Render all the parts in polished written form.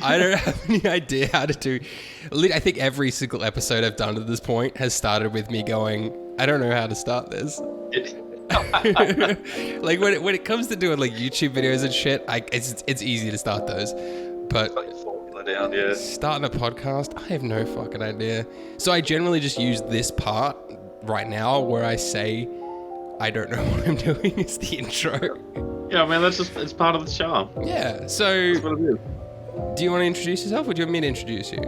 I don't have any idea how to do. I think every single episode I've done to this point has started with me going, I don't know how to start this. Like when it comes to doing like YouTube videos and shit, it's easy to start those. But starting a podcast, I have no fucking idea. So I generally just use this part right now where I say I don't know what I'm doing is the intro. Yeah, man, it's part of the charm. Yeah, so That's what it is. Do you want to introduce yourself, or do you want me to introduce you?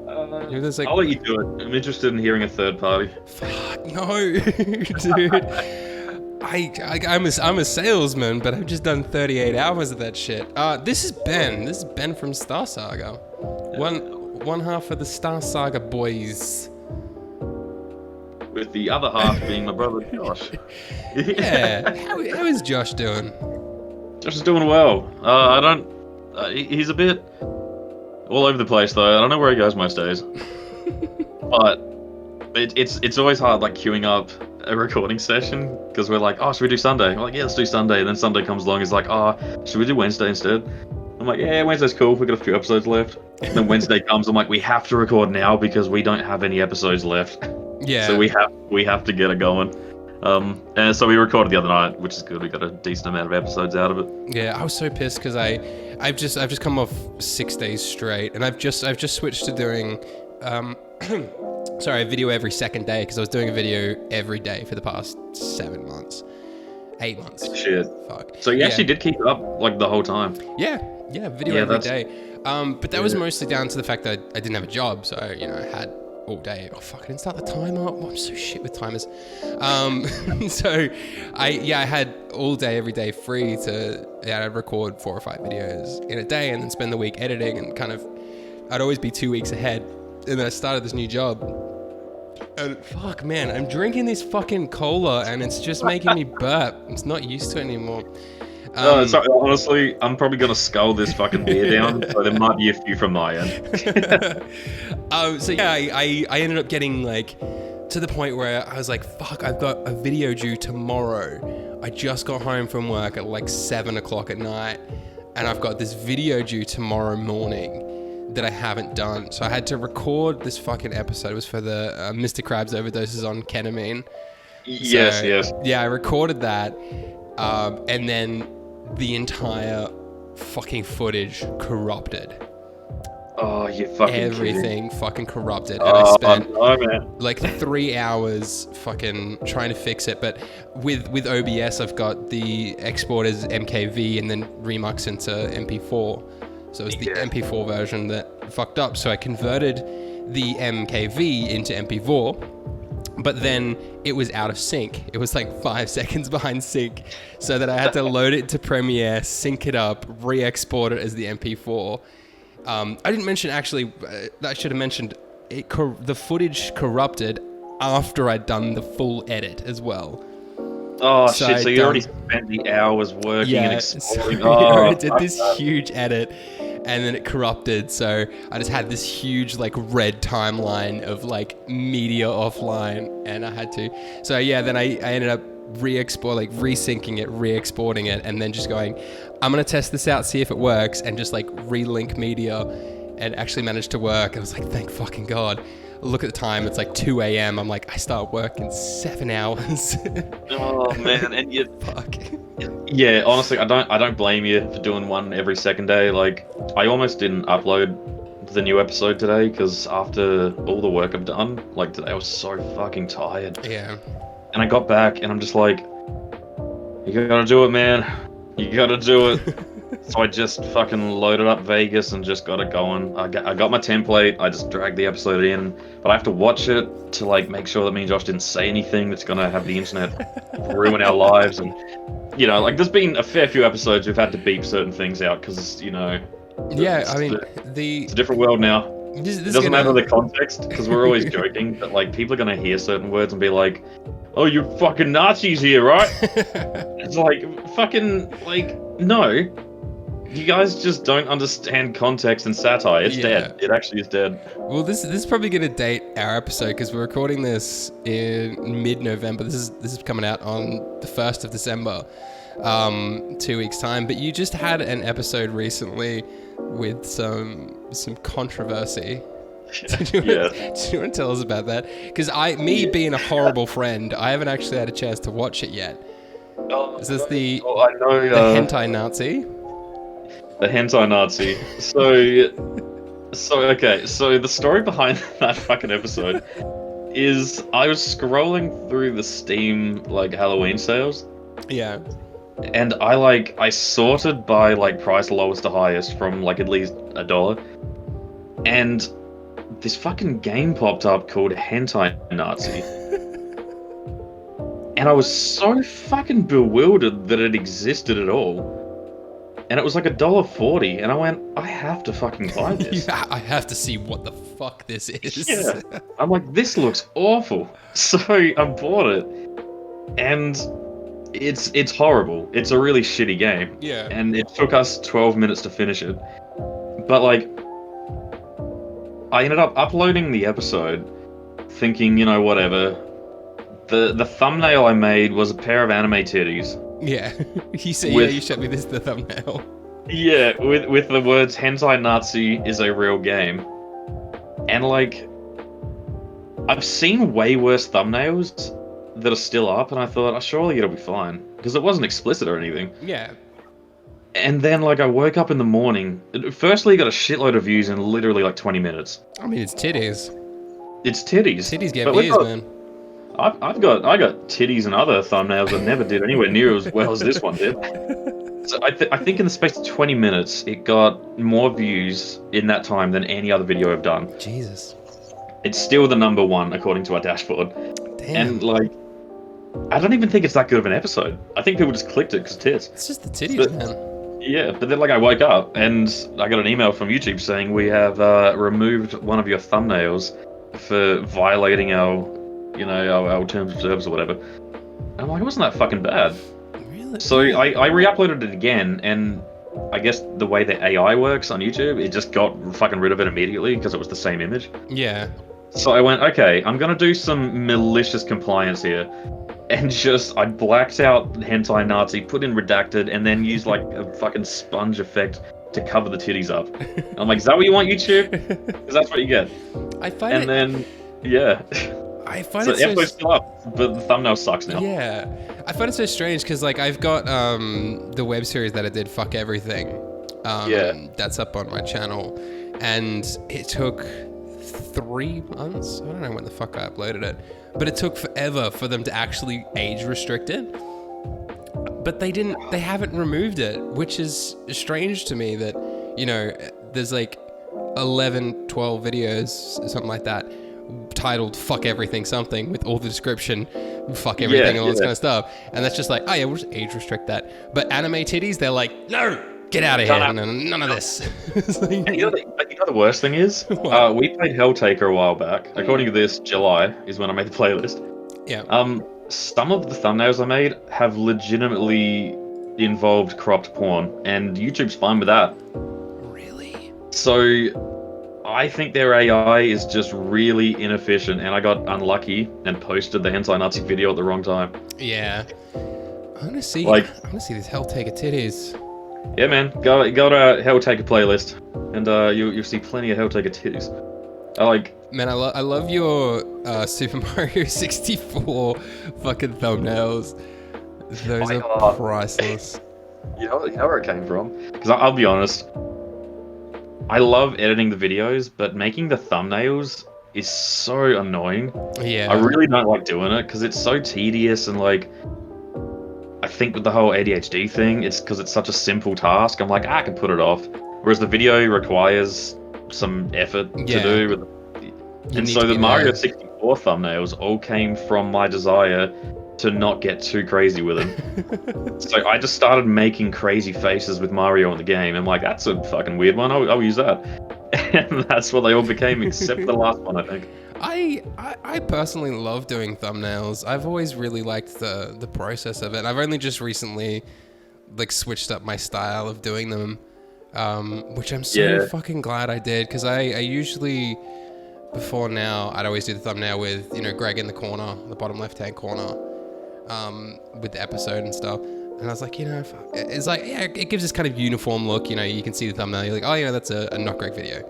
I'll let you do it. I'm interested in hearing a third party. Fuck no, dude. I'm a salesman, but I've just done 38 hours of that shit. This is Ben. This is Ben from Star Saga. One half of the Star Saga boys. With the other half being my brother Josh. Yeah. How is Josh doing? Josh is doing well. He's a bit all over the place though. I don't know where he goes most days. But it's always hard like queuing up a recording session because we're like, oh, should we do Sunday? We're like, yeah, let's do Sunday. And then Sunday comes along, he's like, oh, should we do Wednesday instead? I'm like, yeah, Wednesday's cool. We've got a few episodes left. And then Wednesday comes, I'm like, we have to record now because we don't have any episodes left. Yeah. So we have to get it going. And so we recorded the other night, which is good. We got a decent amount of episodes out of it. Yeah, I was so pissed because I've just come off 6 days straight, and I've just switched to doing a video every second day because I was doing a video every day for the past 7 months, 8 months. Shit. Fuck. So you actually did keep it up like the whole time. Yeah, video every day. But that was mostly down to the fact that I didn't have a job, so I had all day. Oh fuck! I didn't start the timer. Oh, I'm so shit with timers. So I had all day, every day free to I'd record 4 or 5 videos in a day, and then spend the week editing, and I'd always be 2 weeks ahead. And then I started this new job, and fuck, man, I'm drinking this fucking cola, and it's just making me burp. It's not used to it anymore. Sorry, honestly, I'm probably gonna scull this fucking beer down, so there might be a few from my end. So yeah, I ended up getting like to the point where I was like, fuck, I've got a video due tomorrow. I just got home from work at like 7 o'clock at night, and I've got this video due tomorrow morning that I haven't done. So I had to record this fucking episode. It was for the Mr. Krabs overdoses on ketamine. Yes. Yeah, I recorded that, and then the entire fucking footage corrupted. Oh, you fucking everything kidding. Fucking corrupted, and I spent man. like 3 hours fucking trying to fix it. But with OBS, I've got the export as MKV and then remux into MP4. So it's the MP4 version that fucked up. So I converted the MKV into MP4. But then it was out of sync. It was like 5 seconds behind sync, so that I had to load it to Premiere, sync it up, re-export it as the MP4. I didn't mention, actually, I should have mentioned, the footage corrupted after I'd done the full edit as well. Oh, shit, so you already spent the hours working and exploring. I did this huge edit, and then it corrupted, so I just had this huge like red timeline of like media offline, and I had to. So yeah, then I ended up resyncing it, re-exporting it, and then just going, I'm gonna test this out, see if it works, and just like relink media, and actually managed to work. I was like, thank fucking God. Look at the time, it's like 2 a.m. I'm like, I start work in 7 hours. Oh man, and you fuck. Yeah, honestly, I don't blame you for doing one every second day. Like, I almost didn't upload the new episode today because after all the work I've done, like today I was so fucking tired. Yeah. And I got back and I'm just like, you gotta do it, man. You gotta do it. So I just fucking loaded up Vegas and just got it going. I got my template. I just dragged the episode in, but I have to watch it to like make sure that me and Josh didn't say anything that's gonna have the internet ruin our lives. And you know, like there's been a fair few episodes we've had to beep certain things out because you know. Yeah, I mean it's a different world now. It doesn't matter the context because we're always joking, but like people are gonna hear certain words and be like, "Oh, you fucking Nazis here, right?" It's like fucking like no. You guys just don't understand context and satire. It's dead. It actually is dead. Well, this is probably going to date our episode because we're recording this in mid-November. This is coming out on the 1st of December. 2 weeks time. But you just had an episode recently with some controversy. Do you want to tell us about that? Because me being a horrible friend, I haven't actually had a chance to watch it yet. Is this the hentai Nazi? The hentai Nazi. So okay. So the story behind that fucking episode is I was scrolling through the Steam like Halloween sales. Yeah. And I sorted by like price lowest to highest from like at least $1, and this fucking game popped up called Hentai Nazi. And I was so fucking bewildered that it existed at all. And it was like $1.40, and I went, I have to fucking buy this. Yeah, I have to see what the fuck this is. Yeah. I'm like, this looks awful. So I bought it. And it's horrible. It's a really shitty game. Yeah. And it took us 12 minutes to finish it. But like, I ended up uploading the episode thinking, you know, whatever. The thumbnail I made was a pair of anime titties. Yeah. You said, yeah, you showed me the thumbnail. Yeah, with the words Hentai Nazi is a real game. And like, I've seen way worse thumbnails that are still up, and I thought, oh, surely it'll be fine. Because it wasn't explicit or anything. Yeah. And then, like, I woke up in the morning. Firstly, got a shitload of views in literally, like, 20 minutes. I mean, it's titties. It's titties. Titties get views, man. I got titties and other thumbnails that never did anywhere near as well as this one did. So I think in the space of 20 minutes, it got more views in that time than any other video I've done. Jesus. It's still the #1 according to our dashboard. Damn. And, like, I don't even think it's that good of an episode. I think people just clicked it because tits. It's just the titties, man. Yeah, but then like I woke up and I got an email from YouTube saying we have removed one of your thumbnails for violating our terms of service or whatever. And I'm like, it wasn't that fucking bad. Really? So I re-uploaded it again, and I guess the way the AI works on YouTube, it just got fucking rid of it immediately because it was the same image. Yeah. So I went, okay, I'm gonna do some malicious compliance here. And I blacked out Hentai Nazi, put in redacted, and then used like a fucking sponge effect to cover the titties up. I'm like, is that what you want, YouTube? Because that's what you get. I find the episode's still up, but the thumbnail sucks now. Yeah. I find it so strange because like I've got the web series that I did, Fuck Everything. That's up on my channel. And it took 3 months. I don't know when the fuck I uploaded it. But it took forever for them to actually age restrict it. But they haven't removed it, which is strange to me that, you know, there's like 11, 12 videos, something like that, titled Fuck Everything something with all the description, fuck everything, all this kind of stuff. And that's just like, oh yeah, we'll just age restrict that. But anime titties, they're like, no! Get out of here! None of this. And you know the worst thing is, we played Helltaker a while back. According to this, July is when I made the playlist. Yeah. Some of the thumbnails I made have legitimately involved cropped porn, and YouTube's fine with that. Really? So, I think their AI is just really inefficient, and I got unlucky and posted the Hentai Nazi video at the wrong time. Yeah. I want to see these Helltaker titties. Yeah, man, go to our Helltaker playlist, and you'll see plenty of Helltaker titties. Man, I love your Super Mario 64 fucking thumbnails. Those are priceless. You know where it came from? Because I'll be honest, I love editing the videos, but making the thumbnails is so annoying. Yeah. I really don't like doing it because it's so tedious, and like, I think with the whole ADHD thing, it's because it's such a simple task. I'm like, I can put it off. Whereas the video requires some effort to do. And so the Mario 64 thumbnails all came from my desire to not get too crazy with them. So I just started making crazy faces with Mario in the game. I'm like, that's a fucking weird one. I'll use that. And that's what they all became, except for the last one, I think. I personally love doing thumbnails. I've always really liked the process of it. I've only just recently like switched up my style of doing them, which I'm so fucking glad I did, because I usually, before now, I'd always do the thumbnail with, you know, Greg in the corner, the bottom left-hand corner, with the episode and stuff. And I was like, it's like, yeah, it gives this kind of uniform look. You can see the thumbnail. You're like, oh, that's a not great video.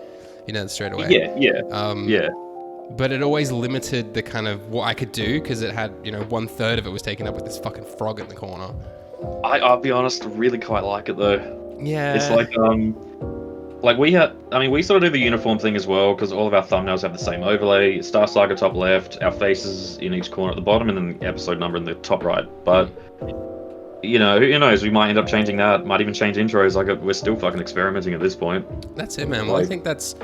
Straight away. Yeah. But it always limited the kind of what I could do because it had, 1/3 of it was taken up with this fucking frog in the corner. I'll be honest, I really quite like it though. Yeah. It's like we sort of do the uniform thing as well because all of our thumbnails have the same overlay. Star Saga top left, our faces in each corner at the bottom, and then the episode number in the top right. But who knows? We might end up changing that. Might even change intros. Like we're still fucking experimenting at this point. That's it, man. Well, I think that's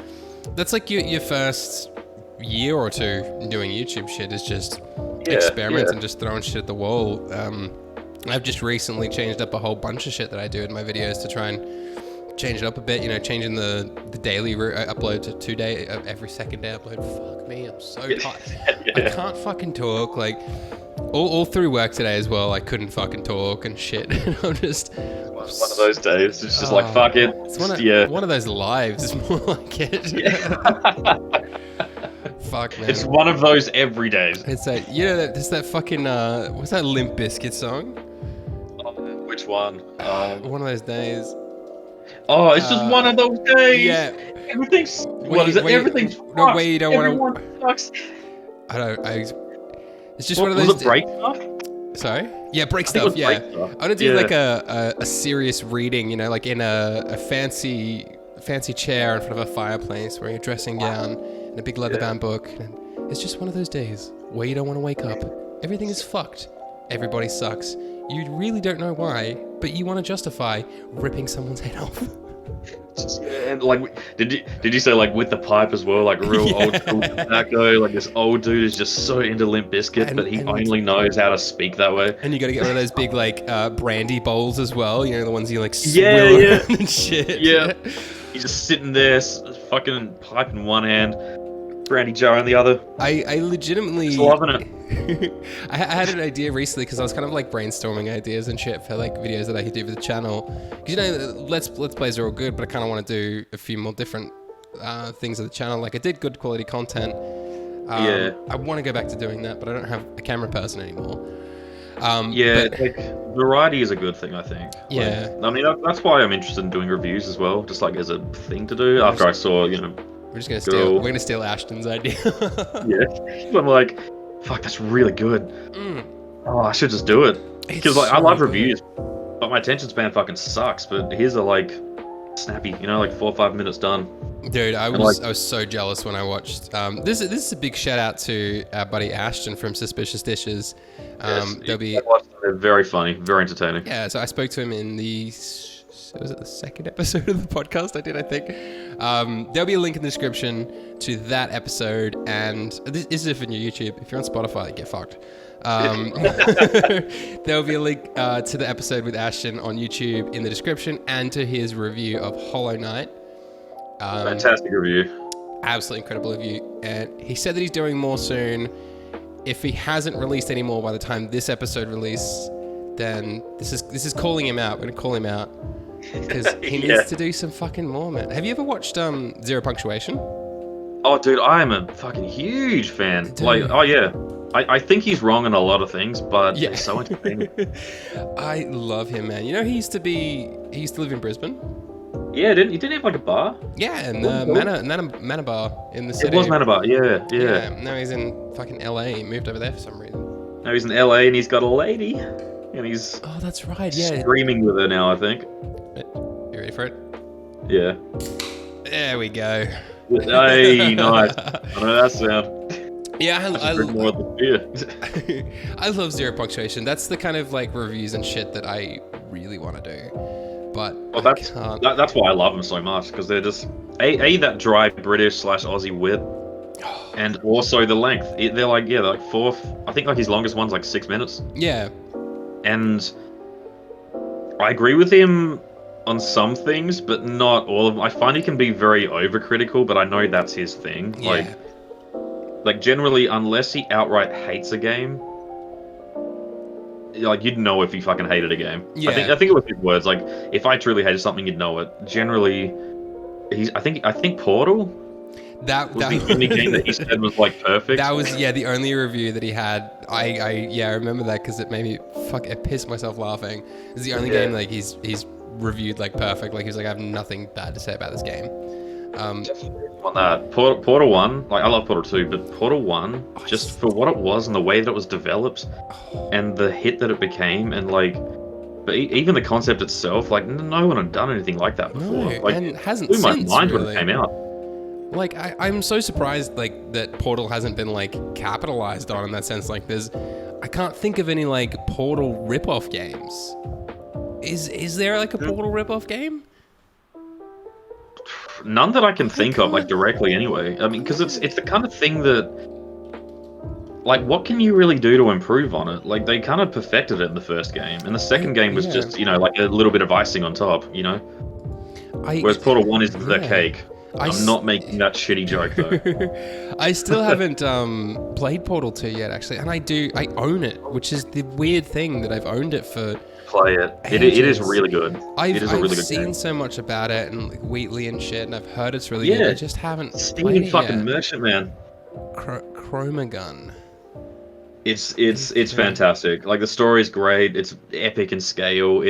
like your first year or two doing YouTube shit is just experiments and just throwing shit at the wall. I've just recently changed up a whole bunch of shit that I do in my videos to try and change it up a bit, changing the daily upload to 2 day, every second day upload. Fuck me, I'm so tired. I can't fucking talk. Like, all through work today as well, I couldn't fucking talk and shit. I'm just... One of those days, it's just like, fuck it. It's one of those lives, it's more like it. Fuck, man. It's one of those every days. It's that, there's that fucking, what's that Limp Bizkit song? Which one? One of those days. Oh, it's just one of those days. Yeah. Everything's... What is it? Everything's fucked. No way you don't want to... It's just one of those... Was it break stuff? Sorry? Yeah, break stuff, yeah. I want to do like a serious reading, like in a fancy chair in front of a fireplace wearing a dressing gown and a big leather-bound book. And it's just one of those days where you don't want to wake up. Everything is fucked. Everybody sucks. You really don't know why, but you want to justify ripping someone's head off. And like, did you say like with the pipe as well, like real old school tobacco? Like this old dude is just so into Limp Bizkit, but he only knows how to speak that way. And you got to get one of those big like brandy bowls as well. The ones you like swill around and shit. Yeah. He's just sitting there, fucking pipe in one hand, brandy jar in the other. I legitimately just loving it. I had an idea recently because I was kind of like brainstorming ideas and shit for like videos that I could do for the channel. Because let's plays are all good, but I kind of want to do a few more different things of the channel. Like I did good quality content. I want to go back to doing that, but I don't have a camera person anymore. Like variety is a good thing, I think. Yeah. Like, I mean, that's why I'm interested in doing reviews as well, just like as a thing to do. After I saw, we're gonna steal Ashton's idea. Yeah, I'm like, fuck, that's really good. Oh, I should just do it. Because like I love reviews, but my attention span fucking sucks. But his are like snappy, like 4 or 5 minutes done. Dude, I was so jealous when I watched. This is a big shout out to our buddy Ashton from Suspicious Dishes. They're very funny, very entertaining. Yeah, so I spoke to him in the second episode of the podcast I did, I think. There'll be a link in the description to that episode, and this is if you're on YouTube. If you're on Spotify, get fucked. There'll be a link to the episode with Ashton on YouTube in the description, and to his review of Hollow Knight. Fantastic review. Absolutely incredible review. And he said that he's doing more soon. If he hasn't released any more by the time this episode releases, then this is calling him out. We're gonna call him out because he needs to do some fucking more, man. Have you ever watched Zero Punctuation? Oh, dude, I am a fucking huge fan. Dude. Like, oh yeah, I think he's wrong on a lot of things, but it's so entertaining. I love him, man. He used to live in Brisbane. Yeah, he didn't have like a bar? Yeah, and Mana Bar in the city. It was Mana Bar, yeah. Now he's in fucking LA. He moved over there for some reason. Now he's in LA and he's got a lady. And he's... Oh, that's right, yeah. Screaming with her now, I think. You ready for it? Yeah. There we go. Hey, nice. I know that sound. Yeah, I love Zero Punctuation. That's the kind of like reviews and shit that I really want to do. But that's why I love them so much, because they're just that dry British / Aussie wit, and also the length. They're like four. I think like his longest one's like 6 minutes. Yeah. And I agree with him on some things, but not all of them. I find he can be very overcritical, but I know that's his thing. Yeah. Like generally, unless he outright hates a game, like you'd know if he fucking hated a game. Yeah. I think it was his words. Like if I truly hated something, you'd know it. Generally, I think Portal. Was the only game that he said was like perfect. That was the only review that he had. I remember that because it made me it pissed myself laughing. It's the only game like he's reviewed like perfect. Like he's like, I have nothing bad to say about this game. Definitely on that. Portal 1, like I love Portal 2, but Portal 1, just for what it was and the way that it was developed and the hit that it became, and like, but even the concept itself, like no one had done anything like that before. No, like, and hasn't blew my since, mind really. when it came out. Like I'm so surprised like that Portal hasn't been like capitalized on in that sense. Like I can't think of any like Portal rip-off games. Is there like a Portal rip-off game? None that I can think of, like directly anyway. I mean, because it's the kind of thing that, like, what can you really do to improve on it? Like, they kind of perfected it in the first game, and the second game was just, like a little bit of icing on top, Whereas Portal 1 is the cake. I'm not making that shitty joke though. I still haven't played Portal 2 yet, actually, and I own it, which is the weird thing that I've owned it for. Play it. It is really good. I've good seen game. So much about it and like Wheatley and shit, and I've heard it's really good. I just haven't played it fucking yet. Merchant Man. Chromagun. It's fantastic. Like the story's great. It's epic in scale.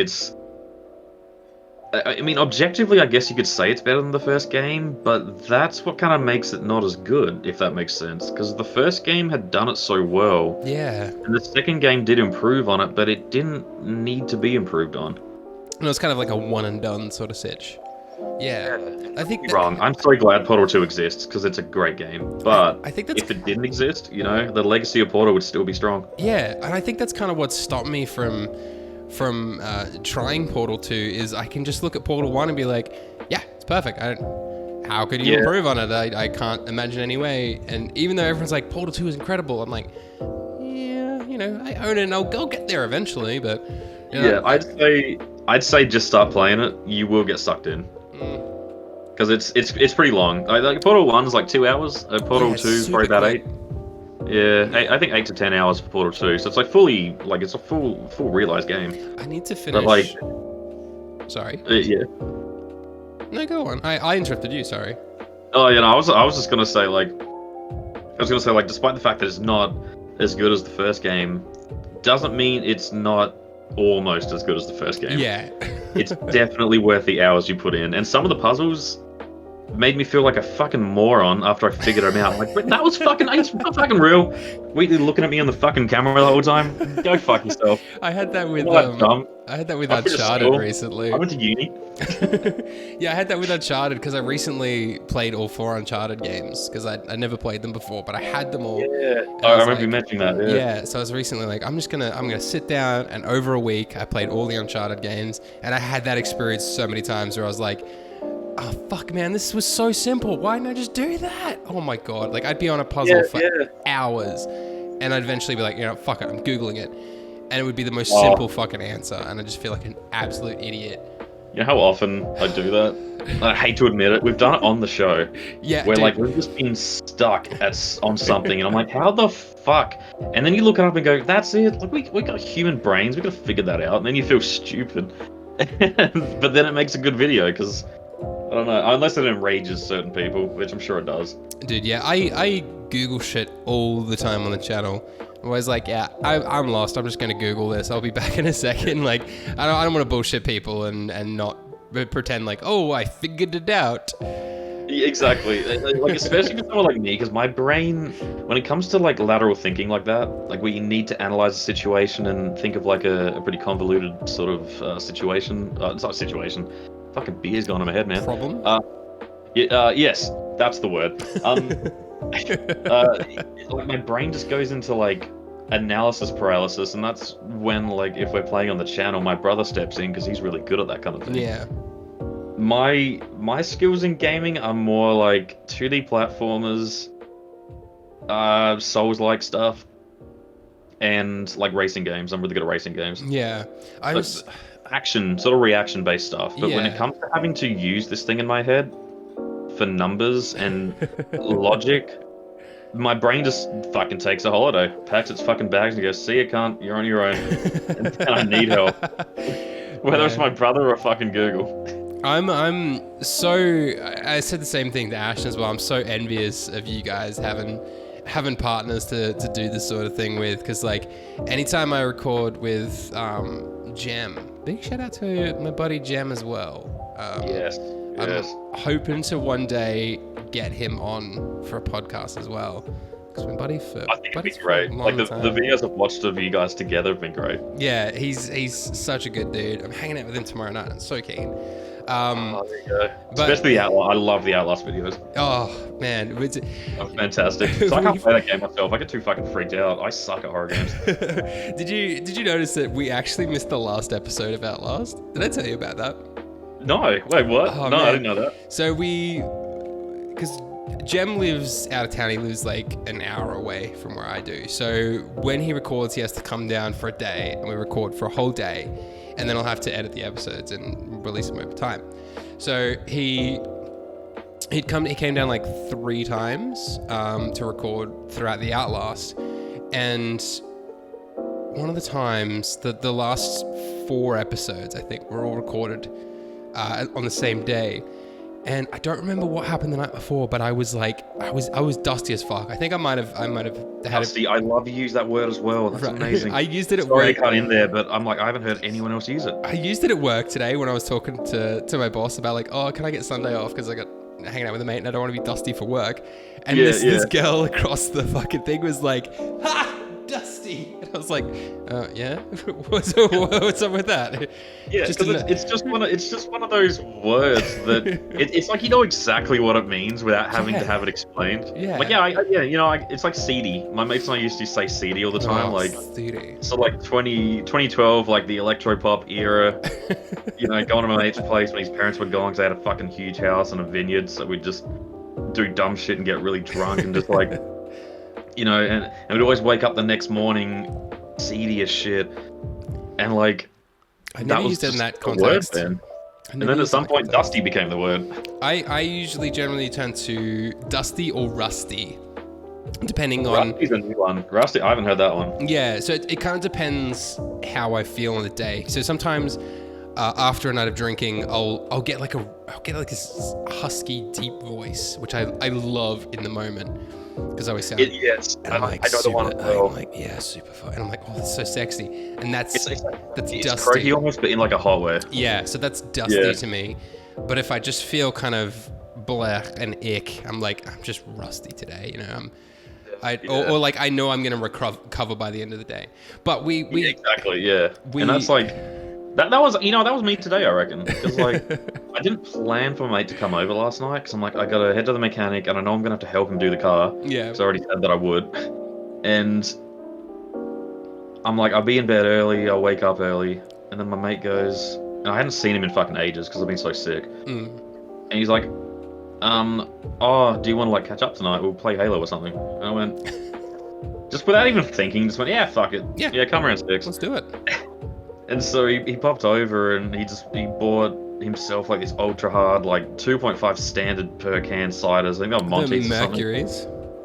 I mean, objectively, I guess you could say it's better than the first game, but that's what kind of makes it not as good, if that makes sense. Because the first game had done it so well. Yeah. And the second game did improve on it, but it didn't need to be improved on. No, it's kind of like a one and done sort of sitch. Yeah. I think You're wrong. I'm so glad Portal 2 exists, because it's a great game. But I think that's... if it didn't exist, the legacy of Portal would still be strong. Yeah, and I think that's kind of what stopped me from trying Portal 2 is I can just look at Portal 1 and be like, yeah, it's perfect. How could you improve on it? I can't imagine any way. And even though everyone's like, Portal 2 is incredible, I'm like, yeah, I own it and I'll get there eventually, but... I'd say just start playing it. You will get sucked in. Because it's pretty long. Like Portal 1's like 2 hours. Portal 2 is probably about 8. Yeah, I think 8 to 10 hours for Portal 2, so it's like fully, like it's a full realized game. I need to finish. But like, sorry. Yeah. No, go on. I interrupted you. Sorry. Oh, I was just gonna say like, despite the fact that it's not as good as the first game, doesn't mean it's not almost as good as the first game. Yeah. It's definitely worth the hours you put in, and some of the puzzles made me feel like a fucking moron after I figured them out. Like, that was it's not fucking real. Wheatley looking at me on the fucking camera the whole time. Go fuck yourself. I had that with Uncharted recently. I went to uni. Yeah, I had that with Uncharted because I recently played all 4 Uncharted games because I never played them before, but I had them all. Yeah, I remember you mentioning that. Yeah, so I was recently like, I'm gonna sit down, and over a week I played all the Uncharted games, and I had that experience so many times where I was like, oh fuck, man, this was so simple. Why didn't I just do that? Oh my god, like I'd be on a puzzle for hours, and I'd eventually be like, fuck it, I'm googling it, and it would be the most simple fucking answer, and I just feel like an absolute idiot. You know how often I do that? I hate to admit it. We've done it on the show. Yeah. Where like we've just been stuck on something, and I'm like, how the fuck? And then you look it up and go, that's it. Like we got human brains. We gotta figure that out. And then you feel stupid. But then it makes a good video because I don't know, unless it enrages certain people, which I'm sure it does. Dude, yeah, I Google shit all the time on the channel. I'm always like, yeah, I'm lost. I'm just gonna Google this. I'll be back in a second. Like, I don't want to bullshit people and not pretend like, oh, I figured it out. Yeah, exactly. Like, especially for someone like me, because my brain, when it comes to like lateral thinking like that, like where you need to analyze a situation and think of like a pretty convoluted sort of situation. It's not a situation. Fucking beer's gone in my head, man. Problem? Yes, that's the word. Like my brain just goes into like analysis paralysis, and that's when, like, if we're playing on the channel, my brother steps in because he's really good at that kind of thing. Yeah. My skills in gaming are more like 2D platformers, Souls-like stuff, and like racing games. I'm really good at racing games. Yeah. Action, sort of reaction-based stuff. But when it comes to having to use this thing in my head for numbers and logic, my brain just fucking takes a holiday, packs its fucking bags and goes, see you, cunt, you're on your own. And I need help. Whether it's my brother or fucking Google. I'm so. I said the same thing to Ashton as well. I'm so envious of you guys having partners to do this sort of thing with, because like anytime I record with Jem, big shout out to my buddy Jem as well. Yes. I'm hoping to one day get him on for a podcast as well. Because my buddy for I think it'd be great. Like the videos I've watched of you guys together have been great. Yeah, he's such a good dude. I'm hanging out with him tomorrow night. I'm so keen. There you go. Especially the Outlast. I love the Outlast videos. Oh man, oh, fantastic. So I can't play that game myself. I get too fucking freaked out. I suck at horror games. Did you notice that we actually missed the last episode of Outlast? Did I tell you about that? No. Wait, what? Oh, no, man. I didn't know that. So because Jem lives out of town. He lives like an hour away from where I do. So when he records, he has to come down for a day, and we record for a whole day, and then I'll have to edit the episodes and release them over time. So he came down like 3 times to record throughout the Outlast, and one of the times, the last 4 episodes, I think, were all recorded on the same day. And I don't remember what happened the night before, but I was dusty as fuck. I think I might have had dusty. I love you use that word as well. That's amazing. I used it at Sorry work. to cut in there, but I'm like, I haven't heard anyone else use it. I used it at work today when I was talking to my boss about like, oh, can I get Sunday off because I got hanging out with a mate and I don't want to be dusty for work. And this girl across the fucking thing was like, ha! Dusty, and I was like, yeah, what's up with that? Yeah, because it's just one of those words that it's like you know exactly what it means without having to have it explained. Yeah, like it's like seedy. My mates and I used to say seedy all the time, like seedy. So like 2012, like the electropop era. Going to my mate's place when his parents were gone because they had a fucking huge house and a vineyard, so we'd just do dumb shit and get really drunk and just like. And we'd always wake up the next morning seedy as shit. And like, I never used it in that context. And then at some point, dusty became the word. I usually generally turn to dusty or rusty, depending on... Rusty's a new one. Rusty, I haven't heard that one. Yeah, so it kind of depends how I feel on the day. So sometimes after a night of drinking, I'll get like this husky, deep voice, which I love in the moment. Because I always sound... Yes, and I'm like, I know the one as well. I'm like, yeah, super fun. And I'm like, oh, that's so sexy. And that's dusty. It's croaky almost, but in like a hot way. Yeah, so that's dusty to me. But if I just feel kind of blech and ick, I'm like, I'm just rusty today, Or like I know I'm gonna recover by the end of the day. But we exactly, yeah. And that's like that was me today, I reckon. Because like I didn't plan for my mate to come over last night because I'm like, I gotta head to the mechanic and I know I'm gonna have to help him do the car. Yeah. Because I already said that I would. And I'm like, I'll be in bed early, I'll wake up early, and then my mate goes, and I hadn't seen him in fucking ages because I've been so sick. And he's like, oh, do you want to like catch up tonight? We'll play Halo or something. And I went, just without even thinking, just went, yeah, fuck it. Yeah, come around 6. Let's do it. And so he popped over and he bought himself like this ultra hard, like 2.5 standard per can ciders. I think got Monty's.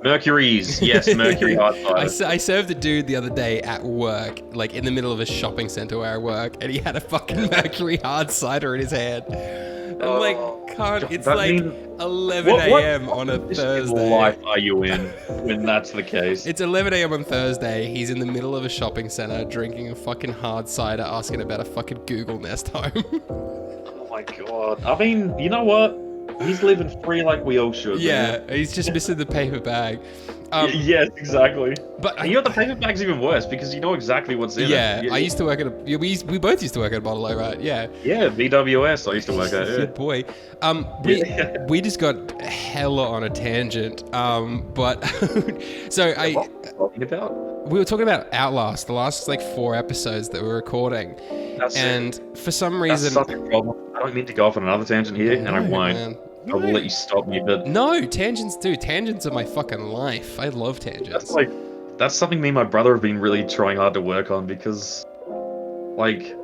Mercury's, yes, Mercury hard cider. I served a dude the other day at work, like in the middle of a shopping center where I work, and he had a fucking Mercury hard cider in his hand. I'm like, it's like 11 a.m. on a Thursday. What life are you in when that's the case? It's 11 a.m. on Thursday. He's in the middle of a shopping center drinking a fucking hard cider, asking about a fucking Google Nest home. Oh my god. I mean, you know what? He's living free like we all should. Yeah, man. He's just missing the paper bag. Yes, exactly. But the paper bag's even worse because you know exactly what's in it. Yeah, I used to work at we both used to work at a bottle, right? Yeah. Yeah, BWS I used to work at. Yeah. Good boy. We just got hella on a tangent. But so we were talking about Outlast, the last like 4 episodes that we're recording. For some reason, that's such a problem. I don't mean to go off on another tangent here, and I won't. Man. I will let you stop me, but... No, tangents are my fucking life. I love tangents. That's something me and my brother have been really trying hard to work on because, like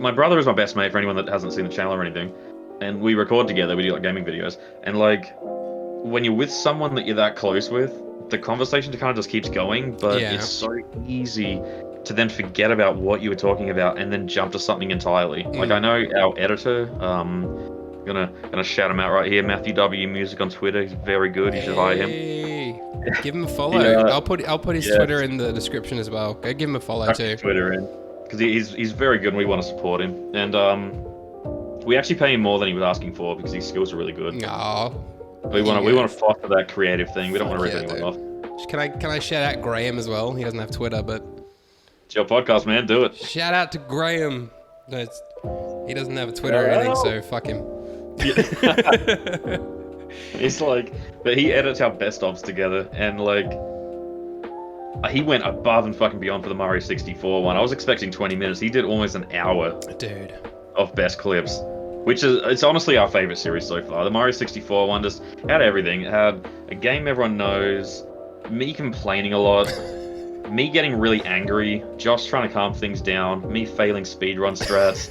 my brother is my best mate for anyone that hasn't seen the channel or anything. And we record together, we do like gaming videos. And like, when you're with someone that you're that close with, the conversation kind of just keeps going, but it's so easy to then forget about what you were talking about and then jump to something entirely. Like, I know our editor, gonna shout him out right here, Matthew W Music on Twitter. He's very good. You should hire him. Give him a follow. I'll put his Twitter in the description as well. Go give him a follow too. Twitter in, because he's very good and we want to support him. And we actually pay him more than he was asking for because his skills are really good. Oh, we want to foster that creative thing. We don't want to rip anyone off. Can I shout out Graham as well? He doesn't have Twitter, but it's your podcast, man. Do it. Shout out to Graham. No, he doesn't have a Twitter or anything, so fuck him. It's like, but he edits our best ofs together, and like, he went above and fucking beyond for the Mario 64 one. I was expecting 20 minutes. He did almost an hour, dude, of best clips, which is, it's honestly our favorite series so far. The Mario 64 one just had everything. It had a game everyone knows, me complaining a lot, me getting really angry, Josh trying to calm things down, me failing speedrun strats.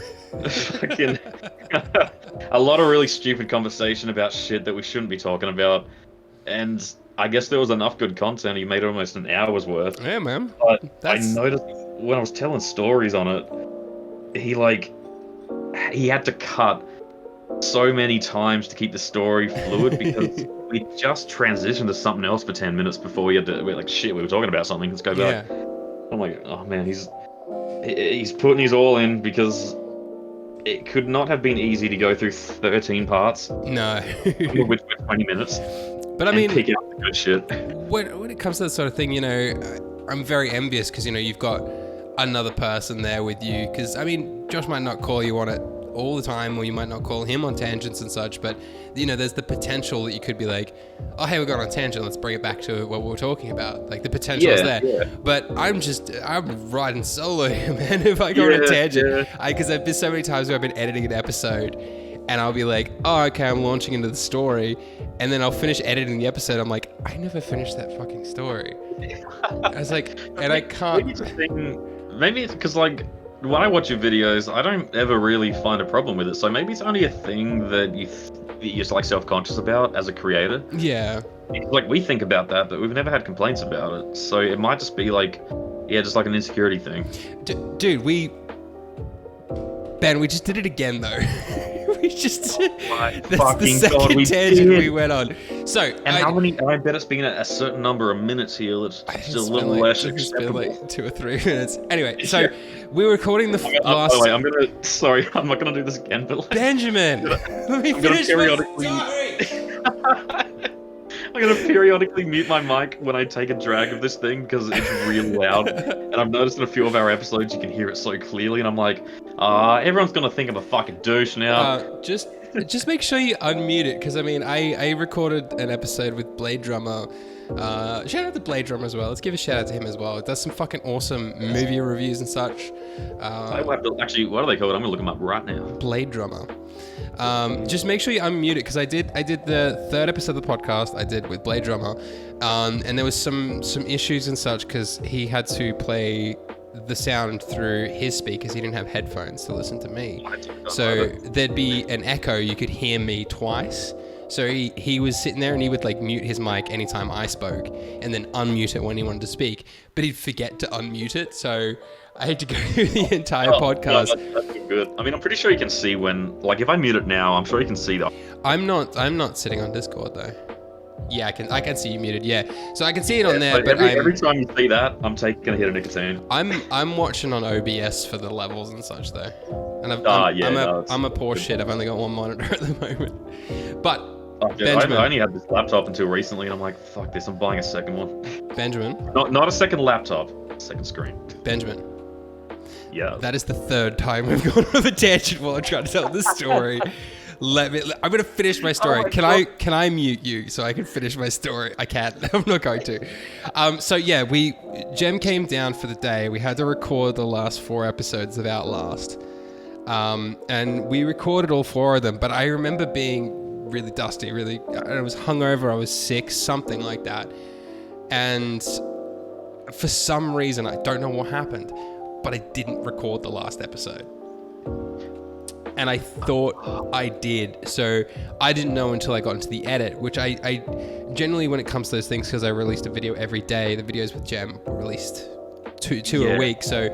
Fucking a lot of really stupid conversation about shit that we shouldn't be talking about, and I guess there was enough good content. He made almost an hour's worth. Yeah, man. But I noticed when I was telling stories on it, he had to cut so many times to keep the story fluid because we just transitioned to something else for 10 minutes before we're like, shit, we were talking about something. Let's go back. Yeah. I'm like, oh man, he's putting his all in because it could not have been easy to go through 13 parts. No. with 20 minutes. But I mean, pick out the good shit. When it comes to that sort of thing, you know, I'm very envious because, you know, you've got another person there with you. Because, I mean, Josh might not call you on it all the time, or you might not call him on tangents and such, but, you know, there's the potential that you could be like, oh, hey, we're going on a tangent, let's bring it back to what we were talking about. Like, the potential is there. Yeah. But I'm riding solo, man, if I go on a tangent. Because there's been so many times where I've been editing an episode, and I'll be like, oh, okay, I'm launching into the story, and then I'll finish editing the episode, I'm like, I never finished that fucking story. I was like, and I can't... Maybe it's because, like, when I watch your videos, I don't ever really find a problem with it. So maybe it's only a thing that you're just, like, self-conscious about as a creator. Yeah. Like, we think about that, but we've never had complaints about it. So it might just be, like, just like an insecurity thing. Dude, Ben, we just did it again, though. That's the second tangent we went on. So, I bet it's been a certain number of minutes here that's just a little less acceptable. Like 2 or 3 minutes. Anyway, so we were recording the last... Oh, wait, I'm not going to do this again, but... Like, Benjamin! Let me finish my story! I'm going to periodically mute my mic when I take a drag of this thing because it's really loud. And I've noticed in a few of our episodes you can hear it so clearly, and I'm like, everyone's going to think I'm a fucking douche now. Just make sure you unmute it, because I mean, I recorded an episode with Blade Drummer. Shout out to Blade Drummer as well. Let's give a shout out to him as well. It does some fucking awesome movie reviews and such. Actually, what are they called? I'm going to look them up right now. Blade Drummer. Just make sure you unmute it, because I did the third episode of the podcast I did with Blade Drummer, and there was some issues and such because he had to play the sound through his speakers. He didn't have headphones to listen to me, so there'd be an echo. You could hear me twice. So he was sitting there and he would like mute his mic anytime I spoke and then unmute it when he wanted to speak, but he'd forget to unmute it. So I had to go through the entire podcast. No, that's good. I mean, I'm pretty sure you can see when, like, if I mute it now, I'm sure you can see that. I'm not sitting on Discord though. Yeah, I can see you muted. Yeah, so I can see it on there. But every time you see that, I'm taking a hit of nicotine. I'm watching on OBS for the levels and such though. And I'm a poor shit. I've only got one monitor at the moment. But Benjamin, I only had this laptop until recently, and I'm like, fuck this. I'm buying a second one. Benjamin, not a second laptop, second screen. Benjamin. Yeah. That is the third time we've gone on a tangent while I'm trying to tell this story. I'm gonna finish my story. Can I mute you so I can finish my story? I can't. I'm not going to. So yeah, Jem came down for the day. We had to record the last 4 episodes of Outlast, and we recorded all 4 of them. But I remember being really dusty. I was hungover. I was sick, something like that. And for some reason, I don't know what happened, but I didn't record the last episode. And I thought I did. So I didn't know until I got into the edit, which I generally, when it comes to those things, because I released a video every day, the videos with Jem were released two a week. So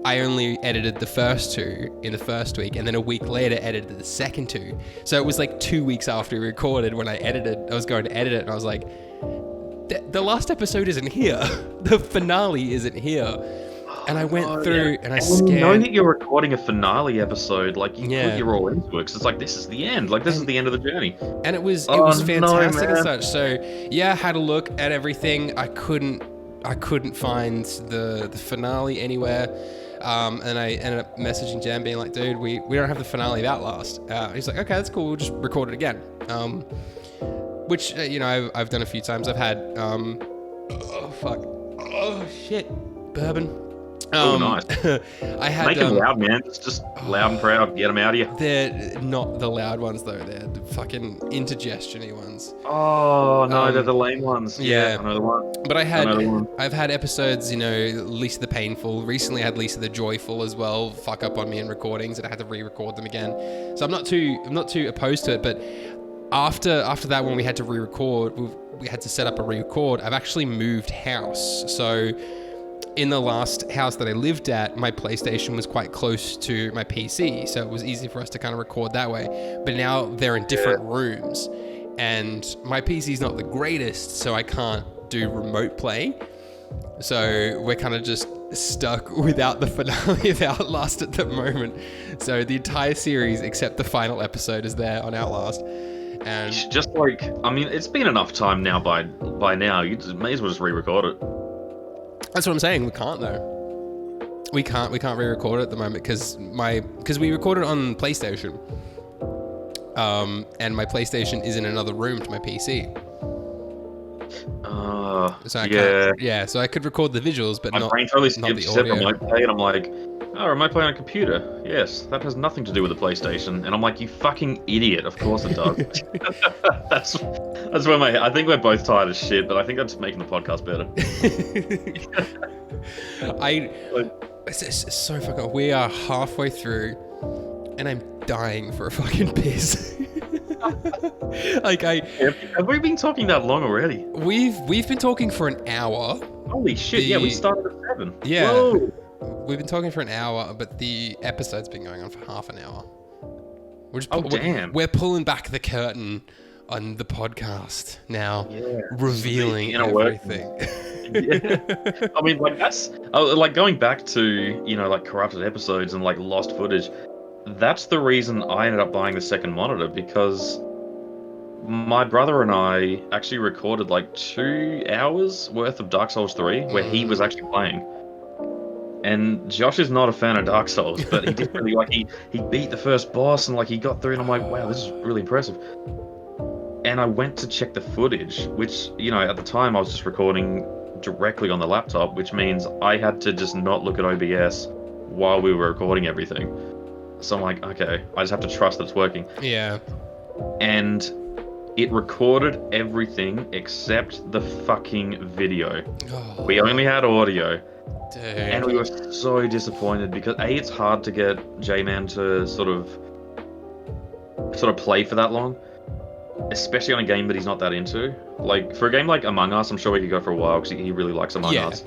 I only edited the first 2 in the first week, and then a week later edited the second 2. So it was like 2 weeks after we recorded when I was going to edit it, and I was like, the last episode isn't here. The finale isn't here. And I went through and I scanned. Knowing that you're recording a finale episode, like you put your all into it, 'cause it's like, this is the end. Like, this is the end of the journey. And it was fantastic and such. So yeah, I had a look at everything. I couldn't find the finale anywhere. And I ended up messaging Jam being like, dude, we don't have the finale of Outlast. He's like, okay, that's cool. We'll just record it again. Which, I've done a few times. I've had, bourbon. Nice. I had, make them loud, man. It's just loud and proud. Get them out of you. They're not the loud ones, though. They're the fucking indigestion-y ones. Oh, no, they're the lame ones. Yeah, I know the one. But I've had episodes, Lisa the Painful. Recently I had Lisa the Joyful as well, fuck up on me in recordings, and I had to re-record them again. So I'm not too opposed to it, but after that, when we had to re-record, we had to set up a re-record, I've actually moved house. So in the last house that I lived at, my PlayStation was quite close to my PC, so it was easy for us to kind of record that way. But now they're in different rooms, and my PC's not the greatest, so I can't do remote play. So we're kind of just stuck without the finale of Outlast at the moment. So the entire series, except the final episode, is there on Outlast. And just it's been enough time now by now. You may as well just re-record it. That's what I'm saying. We can't though. We can't re-record it at the moment because we recorded on PlayStation. And my PlayStation is in another room to my PC. So I can't, so I could record the visuals, but my brain totally skipped remote play, and I'm like, remote play on a computer. Yes, that has nothing to do with the PlayStation. And I'm like, you fucking idiot. Of course it does. That's where I think we're both tired as shit, but I think that's making the podcast better. It's so fucking. We are halfway through, and I'm dying for a fucking piss. Have we been talking that long already? We've been talking for an hour. Holy shit! We started at 7. Yeah. Whoa. We've been talking for an hour, but the episode's been going on for half an hour. Damn. We're pulling back the curtain on the podcast now, revealing everything. I mean, that's going back to corrupted episodes and lost footage. That's the reason I ended up buying the second monitor, because my brother and I actually recorded 2 hours worth of Dark Souls 3 where he was actually playing. And Josh is not a fan of Dark Souls, but he did really he beat the first boss and he got through, and I'm like, wow, this is really impressive. And I went to check the footage, which, at the time I was just recording directly on the laptop, which means I had to just not look at OBS while we were recording everything. So I'm like, okay, I just have to trust that it's working. Yeah. And it recorded everything except the fucking video. Oh. We only had audio. Dude. And we were so disappointed because it's hard to get J-Man to sort of play for that long, especially on a game that he's not that into. For a game like Among Us, I'm sure we could go for a while because he really likes Among Us.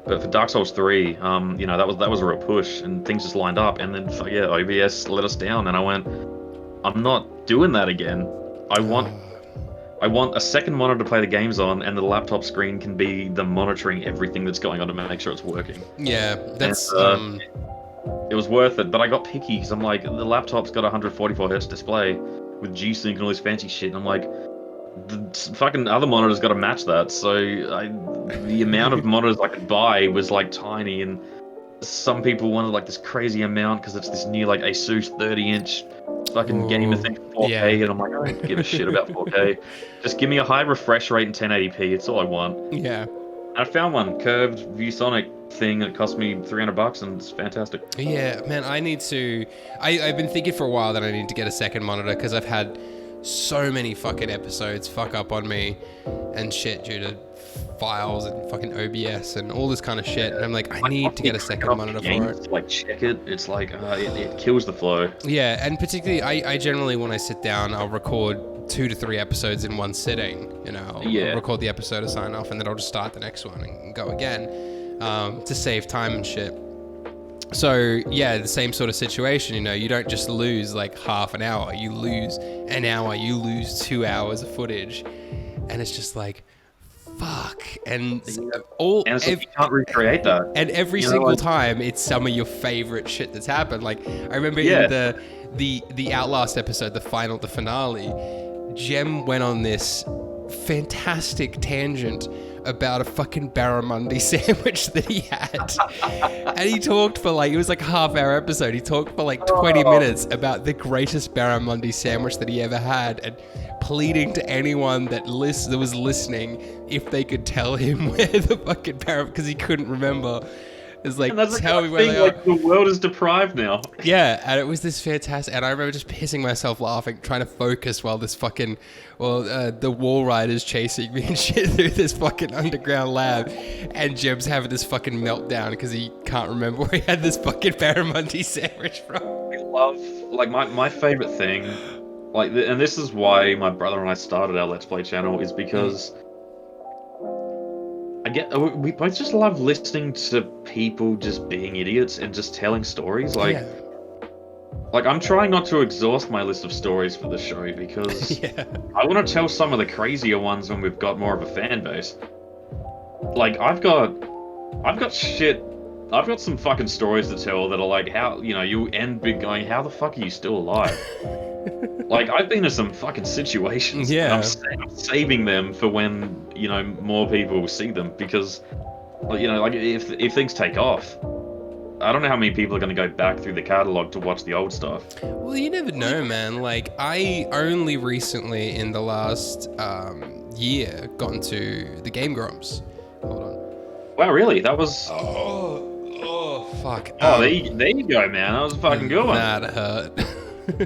But for Dark Souls 3, that was a real push, and things just lined up, and then OBS let us down, and I went, I'm not doing that again. I want a second monitor to play the games on, and the laptop screen can be the monitoring everything that's going on to make sure it's working. Yeah, that's... It was worth it, but I got picky, because I'm like, the laptop's got a 144Hz display with G-Sync and all this fancy shit, and I'm like, the fucking other monitor's got to match that, so the amount of monitors I could buy was tiny, and some people wanted this crazy amount because it's this new Asus 30-inch fucking gamer thing for 4K, and I'm like, I don't give a shit about 4K. Just give me a high refresh rate and 1080p. It's all I want. Yeah. And I found one curved ViewSonic thing that cost me $300, and it's fantastic. Yeah, man, I need to. I've been thinking for a while that I need to get a second monitor because I've had so many fucking episodes fuck up on me and shit due to files and fucking OBS and all this kind of shit, and I'm like, I need to get a second monitor for it. Check it. It's it kills the flow. Yeah, and particularly I generally, when I sit down, I'll record 2 to 3 episodes in one sitting. I'll record the episode to sign off, and then I'll just start the next one and go again. to save time and shit. So yeah, the same sort of situation, you know, you don't just lose like half an hour, you lose an hour, you lose 2 hours of footage, and it's just like, fuck. And you can't recreate that. And every single time, it's some of your favorite shit that's happened. Like I remember in the Outlast episode, the finale, Jem went on this fantastic tangent about a fucking barramundi sandwich that he had. And he talked for like, it was like a half-hour episode. He talked for like 20 minutes about the greatest barramundi sandwich that he ever had, and pleading to anyone that was listening if they could tell him where the fucking barramundi, because he couldn't remember. It's like, tell me where they are. Like, the world is deprived now. Yeah, and it was this fantastic, and I remember just pissing myself laughing, trying to focus while this fucking, the wall rider's chasing me and shit through this fucking underground lab, and Jeb's having this fucking meltdown because he can't remember where he had this fucking barramundi sandwich from. I love, like, my favorite thing, like, and this is why my brother and I started our Let's Play channel, is because we both just love listening to people just being idiots and just telling stories. Like, like I'm trying not to exhaust my list of stories for the show because I want to tell some of the crazier ones when we've got more of a fan base. Like I've got some fucking stories to tell that are like, how, you know, you end big going, how the fuck are you still alive? Like, I've been in some fucking situations. Yeah. And I'm saving them for when, you know, more people will see them, because, you know, like, if things take off, I don't know how many people are going to go back through the catalogue to watch the old stuff. Well, you never know, man. Like, I only recently, in the last year, got into the Game Grumps. Hold on. Wow, really? That was... Oh, fuck. Oh, there you go, man. That was a fucking good one. That hurt.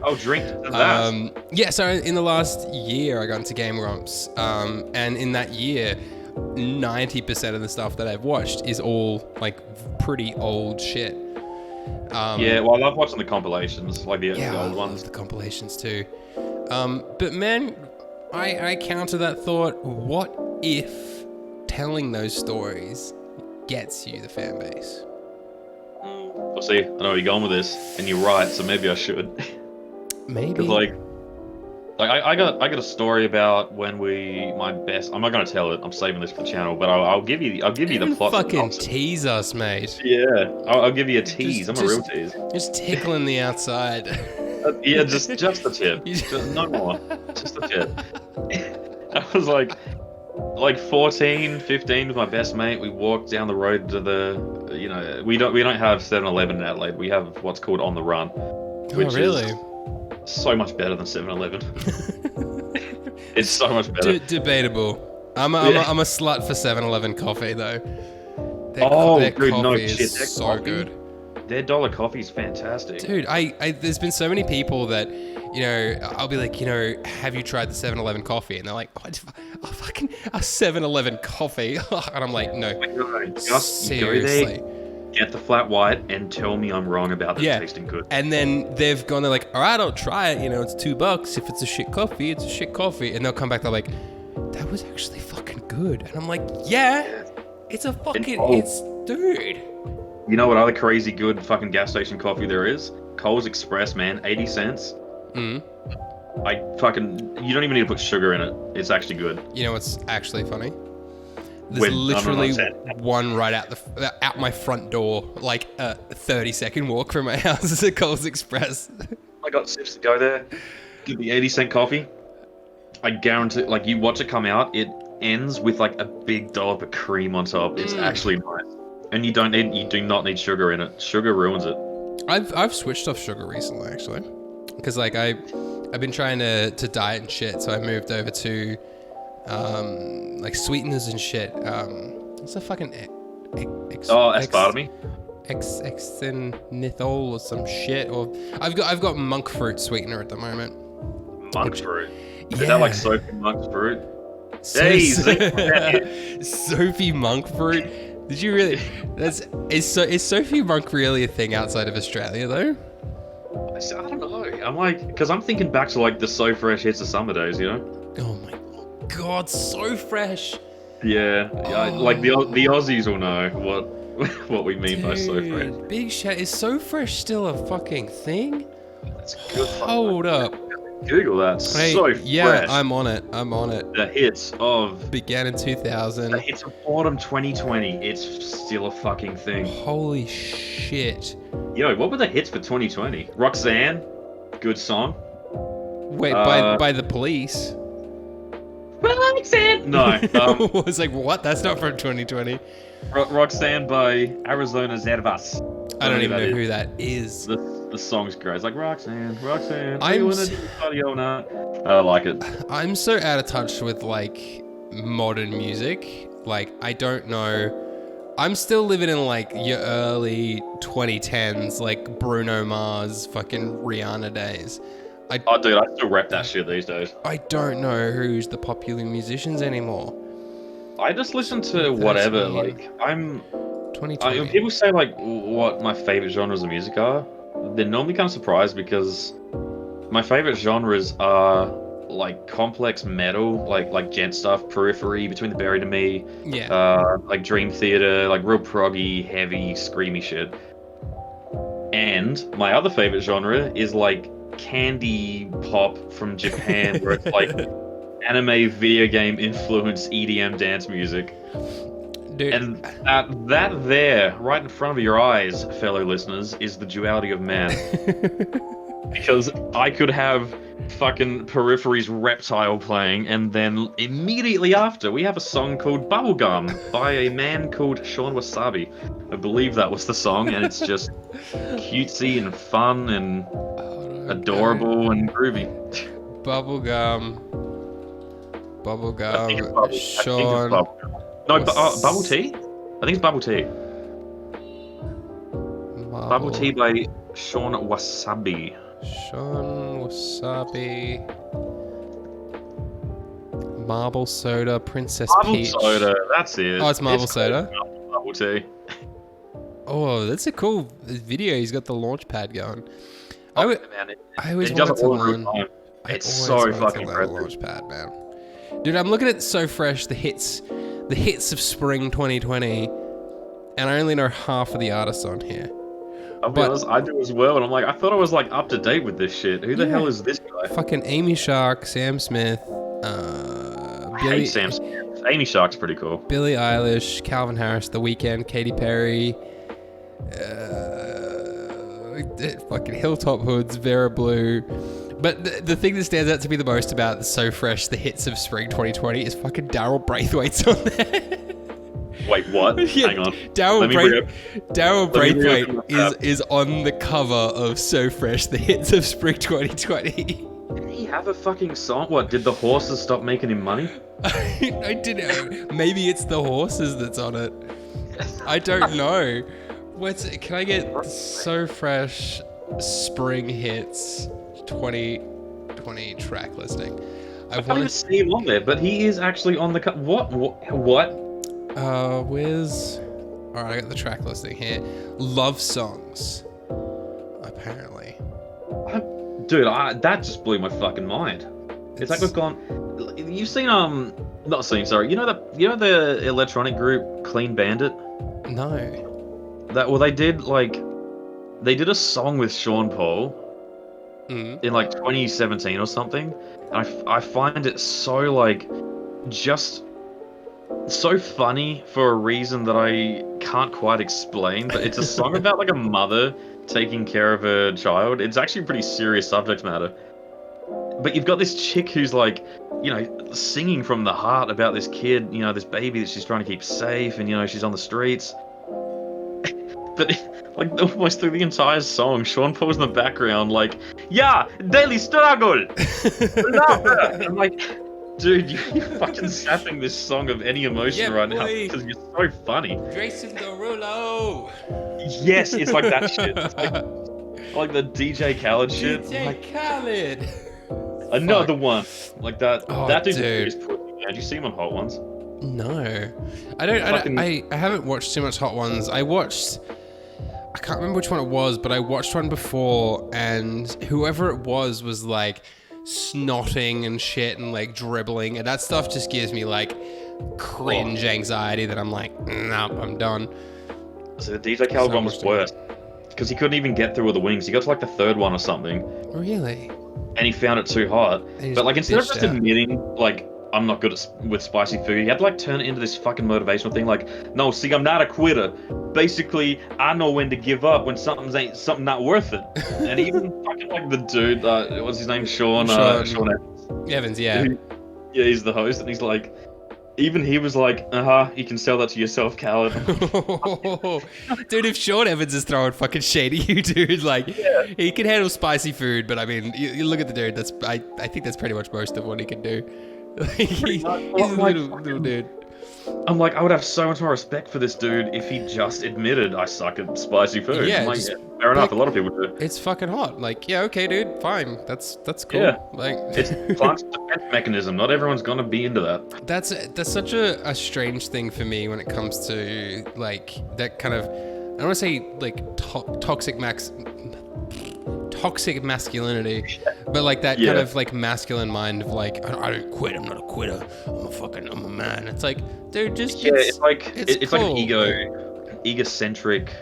I'll drink to that. Yeah, so in the last year, I got into Game Grumps. And in that year, 90% of the stuff that I've watched is all, like, pretty old shit. Yeah, well, I love watching the compilations, like the old ones. The compilations too. But man, I counter that thought. What if telling those stories gets you the fan base? We'll see. I know where you're going with this, and you're right. So maybe I should. Maybe. Because like I got a story about when I'm not gonna tell it. I'm saving this for the channel, but I'll give you the plot. Fucking tease us, mate. Yeah, I'll give you a tease. I'm a real tease. Just tickling the outside. Yeah, just the tip. No more. Just the tip. I was like 14, 15 with my best mate. We walked down the road to the, you know, we don't have 7-Eleven in Adelaide. We have what's called On the Run, which is so much better than 7-Eleven. It's so much better. Debatable. I'm a slut for 7-Eleven coffee though. Their dude, coffee no is shit. So good. Their dollar coffee is fantastic. Dude, I there's been so many people that, you know, I'll be like, you know, have you tried the 7-Eleven coffee? And they're like, a 7-Eleven coffee? And I'm like, no. Just seriously. Go there, get the flat white, and tell me I'm wrong about it tasting good. And then they've gone, they're like, all right, I'll try it. You know, it's $2. If it's a shit coffee, it's a shit coffee. And they'll come back, they're like, that was actually fucking good. And I'm like, yeah, it's a fucking, dude. You know what other crazy good fucking gas station coffee there is? Coles Express, man, 80 cents. Mm. You don't even need to put sugar in it. It's actually good. You know what's actually funny? There's literally one right out my front door, like a 30-second walk from my house is a Coles Express. I got sips to go there. Get the 80-cent coffee. I guarantee, like, you watch it come out, it ends with like a big dollop of cream on top. It's actually nice. And you do not need sugar in it. Sugar ruins it. I've switched off sugar recently, actually, because like I've been trying to diet and shit. So I moved over to like sweeteners and shit. What's the fucking aspartame? Xenithol or some shit. Or I've got monk fruit sweetener at the moment. Monk fruit. Is that like Sophie Monk's fruit? Sophie Monk fruit. Did you really? Is Sophie Monk really a thing outside of Australia though? I don't know. I'm like, because I'm thinking back to like the So Fresh hits of summer days, you know? Oh my god, So Fresh. Yeah, like the Aussies will know what we mean by So Fresh. Big shout. Is So Fresh still a fucking thing? That's good. Hold up. Google that. Hey, So yeah, Fresh. I'm on it. The hits of... Began in 2000. The hits of Boredom 2020. It's still a fucking thing. Holy shit. Yo, what were the hits for 2020? Roxanne. Good song. Wait, by the Police? Roxanne! No. I was like, what? That's not from 2020. Roxanne by Arizona Zervas. I don't even know who that is. The song's great. It's like, Roxanne. I like it. I'm so out of touch with, like, modern music. Like, I don't know. I'm still living in, like, your early 2010s, like, Bruno Mars, fucking Rihanna days. Oh, dude, I still rap that shit these days. I don't know who's the popular musicians anymore. I just listen to whatever. Like, when people say, like, what my favorite genres of music are, they're normally kind of surprised because my favorite genres are, like, complex metal, like gent stuff, Periphery, Between the Buried and Me, like Dream Theater, like real proggy, heavy, screamy shit. And my other favorite genre is, like, candy pop from Japan, where it's like anime video game influenced EDM dance music. Dude. And that there, right in front of your eyes, fellow listeners, is the duality of man. Because I could have fucking Periphery's Reptile playing, and then immediately after, we have a song called Bubblegum by a man called Sean Wasabi. I believe that was the song, and it's just cutesy and fun and adorable and groovy. Bubblegum. I think it's Sean. No, Bubble Tea? I think it's Bubble Tea. Bubble Tea by Sean Wasabi. Sean Wasabi. Marble Soda, Princess Peach. Marble Soda, that's it. Oh, it's Marble Soda? Bubble Tea. Oh, that's a cool video. He's got the launch pad going. I always it does wanted it to all learn. time. It's I so always wanted fucking to learn the launch pad, man. Dude, I'm looking at So Fresh, the hits of spring 2020, and I only know half of the artists on here. I'll be honest, I do as well, and I'm like, I thought I was like up to date with this shit. Who the hell is this guy? Fucking Amy Shark, Sam Smith, I hate Sam Smith. Amy Shark's pretty cool. Billie Eilish, Calvin Harris, The Weeknd, Katy Perry, fucking Hilltop Hoods, Vera Blue. But the thing that stands out to me the most about So Fresh, the hits of spring 2020, is fucking Daryl Braithwaite's on there. Wait, what? Yeah, Hang on. Daryl Braithwaite is on the cover of So Fresh, the hits of spring 2020. Did he have a fucking song? What, did the horses stop making him money? I don't know. Maybe it's the horses that's on it. I don't know. Can I get So Fresh spring hits 2020 track listing? I can't even see him on there, but he is actually on the What? Where's... Alright, I got the track listing here. Love songs. Apparently. Dude, that just blew my fucking mind. It's like we've gone... You've seen, not seen, sorry. You know the electronic group Clean Bandit? No. They did a song with Sean Paul in like 2017 or something. And I find it so like just so funny for a reason that I can't quite explain. But it's a song about like a mother taking care of her child. It's actually a pretty serious subject matter. But you've got this chick who's like, you know, singing from the heart about this kid, you know, this baby that she's trying to keep safe, and you know, she's on the streets. But like almost through the entire song, Sean Paul's in the background, like, yeah, daily struggle. I'm like, dude, you're fucking sapping this song of any emotion right now because you're so funny. Grayson Derulo. Yes, it's like that shit. It's like the DJ Khaled shit. DJ Khaled. Another one like that. Oh, that dude dude. is pussy, man. Did you see him on Hot Ones? No, I haven't watched too much Hot Ones. I can't remember which one it was, but I watched one before, and whoever it was like snotting and shit and like dribbling, and that stuff just gives me like cringe anxiety that I'm like, nope, I'm done. So the DJ Khaled one was worse because he couldn't even get through all the wings. He got to like the third one or something. Really? And he found it too hard. But like instead of just admitting like I'm not good with spicy food, he had to like turn it into this fucking motivational thing. Like, no, see, I'm not a quitter. Basically, I know when to give up when something not worth it. And even fucking like the dude, what's his name, Sean Evans, yeah. Yeah, he's the host, and he's like, even he was like, you can sell that to yourself, Khaled. Dude, if Sean Evans is throwing fucking shade at you, dude, like, he can handle spicy food, but I mean, you look at the dude, I think that's pretty much most of what he can do. He's a little dude. I'm like, I would have so much more respect for this dude if he just admitted I suck at spicy food. Yeah, like, fair enough. A lot of people do. It's fucking hot. Like, yeah, okay, dude, fine. That's cool. Yeah. Like, it's plant's defense mechanism. Not everyone's gonna be into that. That's such a strange thing for me when it comes to like that kind of, I don't want to say like toxic masculinity, but like that kind of like masculine mind of like, I don't quit, I'm not a quitter, I'm a man. It's like, dude, just it's like cool. like an egocentric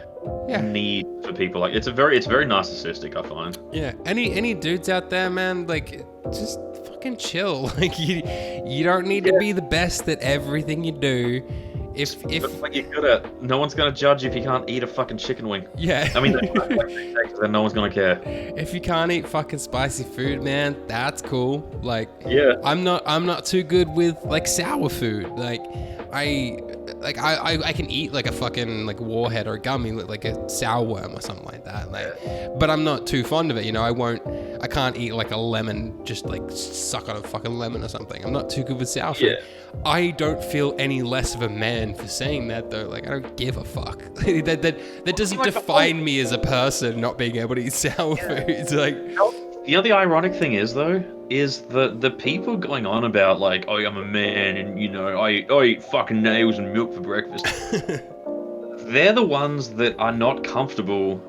need for people. Like it's very narcissistic, I find. Yeah. Any dudes out there, man, like just fucking chill. Like you don't need to be the best at everything you do. If like you're good at, no one's gonna judge you if you can't eat a fucking chicken wing. Yeah. I mean, then no one's gonna care. If you can't eat fucking spicy food, man, that's cool. Like, I'm not too good with like sour food. Like, I can eat like a fucking like warhead or a gummy, like a sour worm or something like that. Like, but I'm not too fond of it. You know, I can't eat like a lemon, just like suck on a fucking lemon or something. I'm not too good with sour food. I don't feel any less of a man for saying that though. Like, I don't give a fuck. that doesn't define me as a person, not being able to eat sour foods. Like, you know, the ironic thing is though, is the people going on about like, oh, I'm a man and you know, I eat fucking nails and milk for breakfast. They're the ones that are not comfortable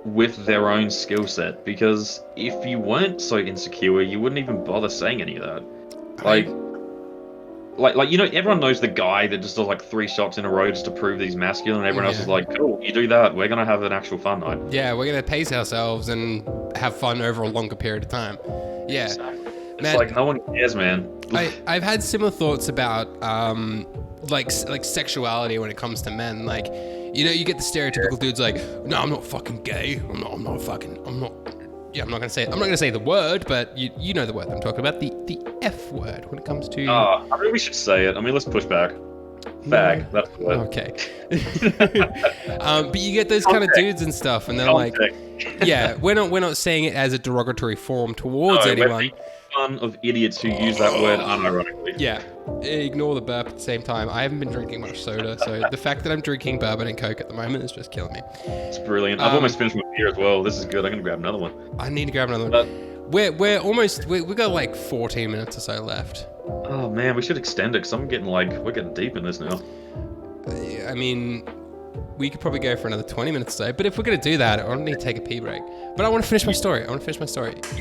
with their own skill set, because if you weren't so insecure, you wouldn't even bother saying any of that. Like you know, everyone knows the guy that just does like 3 shots in a row just to prove that he's masculine, and everyone else is like, cool, you do that, we're gonna have an actual fun night. Yeah, we're gonna pace ourselves and have fun over a longer period of time. Yeah. Exactly. It's like no one cares, man. I've had similar thoughts about like sexuality when it comes to men. Like, you know, you get the stereotypical dudes like, no, I'm not fucking gay. I'm not. Yeah, I'm not gonna say the word, but you know the word I'm talking about, the F word when it comes to. I mean, we should say it. I mean, let's push back. Fag. That's the word. Okay. But you get those kind of dudes and stuff, and they're like, yeah, we're not saying it as a derogatory form towards anyone. We're making fun of idiots who use that word unironically. Yeah. Ignore the burp at the same time. I haven't been drinking much soda, so the fact that I'm drinking bourbon and Coke at the moment is just killing me. It's brilliant. I've almost finished my beer as well. This is good. I'm gonna grab another one. I need to grab another one. We've got like 14 minutes or so left. Oh man, we should extend it because we're getting deep in this now. I mean, we could probably go for another 20 minutes or so, but if we're going to do that, I need to take a pee break. But I want to finish my story.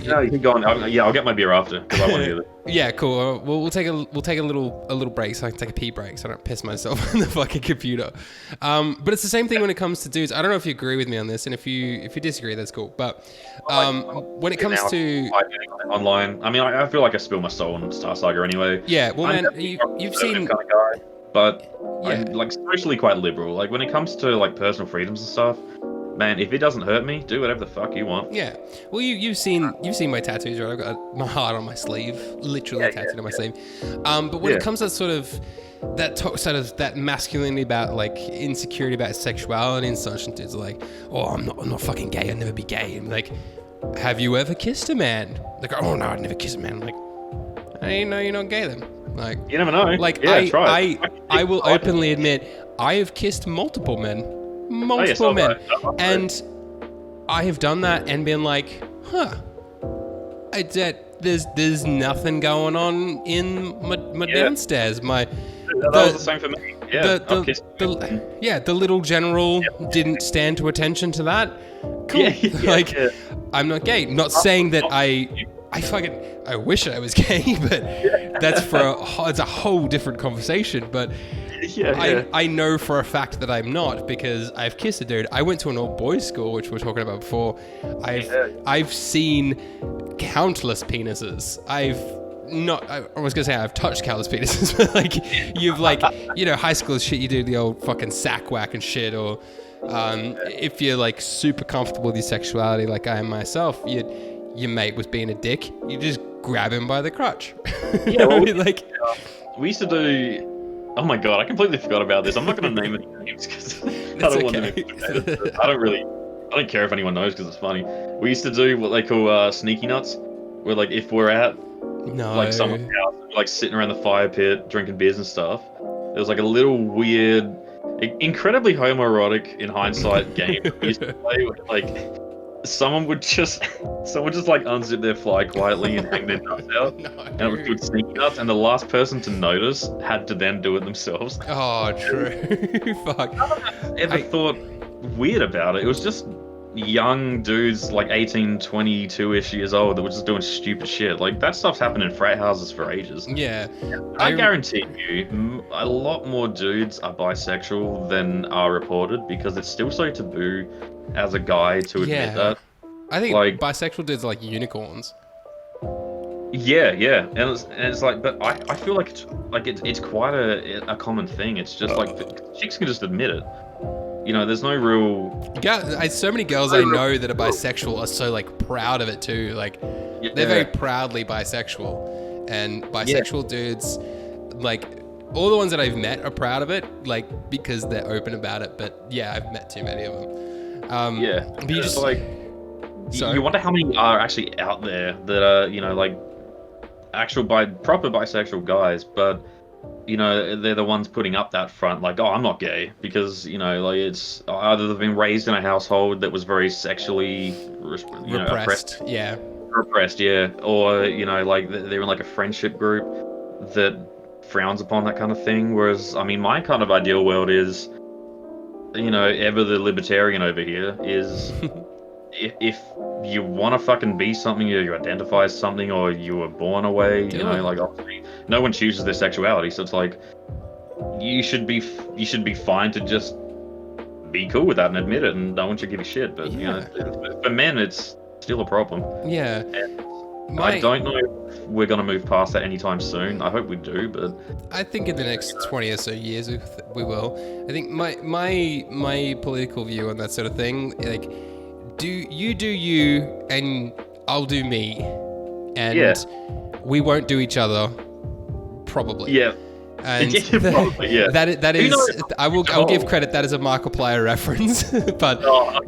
Yeah, you can go on. I'll get my beer after because I want to hear it. Yeah, cool. We'll take a little break so I can take a pee break so I don't piss myself on the fucking computer. But it's the same thing when it comes to dudes. I don't know if you agree with me on this, and if you disagree, that's cool. But when it comes to online, I mean, I feel like I spill my soul on Star Saga anyway. Yeah, well, man, you've seen. Kind of guy, but I'm like socially quite liberal. Like when it comes to like personal freedoms and stuff, man, if it doesn't hurt me, do whatever the fuck you want. Yeah. Well, you've seen my tattoos, right? I've got my heart on my sleeve, literally tattooed on my sleeve. But when it comes to sort of that masculinity about like insecurity about sexuality and such, and dudes are like, oh, I'm not fucking gay. I'll never be gay. And like, have you ever kissed a man? Like, oh no, I'd never kiss a man. I'm like, I didn't know you're not gay then. Like, you never know. Like, I will openly admit I have kissed multiple men, and I have done that and been like, there's nothing going on in my downstairs. That was the same for me. Yeah, the little general didn't stand to attention to that. Cool. I'm not gay. Not saying that I wish I was gay, but that's it's a whole different conversation. But I know for a fact that I'm not, because I've kissed a dude. I went to an all boys school, which we were talking about before. I've seen countless penises. I was gonna say I've touched countless penises, but like you've like, you know, high school shit, you do the old fucking sack whack and shit, or if you're like super comfortable with your sexuality, like I am myself, your mate was being a dick, you just grab him by the crotch. Yeah, well, like we used to do. Oh my god, I completely forgot about this. I'm not going to name any names because I don't want to. I don't care if anyone knows because it's funny. We used to do what they call sneaky nuts, where like if we're at like someone's house, like sitting around the fire pit drinking beers and stuff, there was like a little weird, incredibly homoerotic in hindsight game we used to play where, like someone would just like unzip their fly quietly and hang their nuts out, and it would do sneaky nuts, and the last person to notice had to then do it themselves. Oh, true. Fuck. I thought weird about it. It was just young dudes like 18, 22-ish years old that were just doing stupid shit. Like that stuff's happened in frat houses for ages. Yeah. I guarantee you, a lot more dudes are bisexual than are reported because it's still so taboo as a guy to admit that. I think like bisexual dudes are like unicorns. Yeah, and it's like, but I feel like it's quite a common thing. It's just like chicks can just admit it. You know, there's no real. Yeah, so many girls I know that are bisexual are so like proud of it too. Like they're very proudly bisexual, and bisexual dudes, like all the ones that I've met are proud of it, like because they're open about it. But yeah, I've met too many of them. But you just like. You wonder how many are actually out there that are, you know, like actual proper bisexual guys, but you know they're the ones putting up that front, like, oh, I'm not gay, because you know, like it's either they've been raised in a household that was very sexually repressed, or you know, like they're in like a friendship group that frowns upon that kind of thing. Whereas, I mean, my kind of ideal world is, you know, ever the libertarian over here is. If you want to fucking be something, or you identify as something, or you were born away, you know, like obviously no one chooses their sexuality, so it's like you should be fine to just be cool with that and admit it, and no one should give a shit. But you know, for men, it's still a problem. Yeah. And I don't know if we're gonna move past that anytime soon. I hope we do, but I think in the next 20 or so years we will. I think my political view on that sort of thing, like. Do you and I'll do me, and we won't do each other, probably. Yeah. And probably, yeah. That is, I'll give credit. That is a Markiplier reference, but I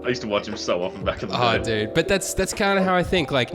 used to watch him so often back in the day. Oh, dude, but that's kind of how I think. Like,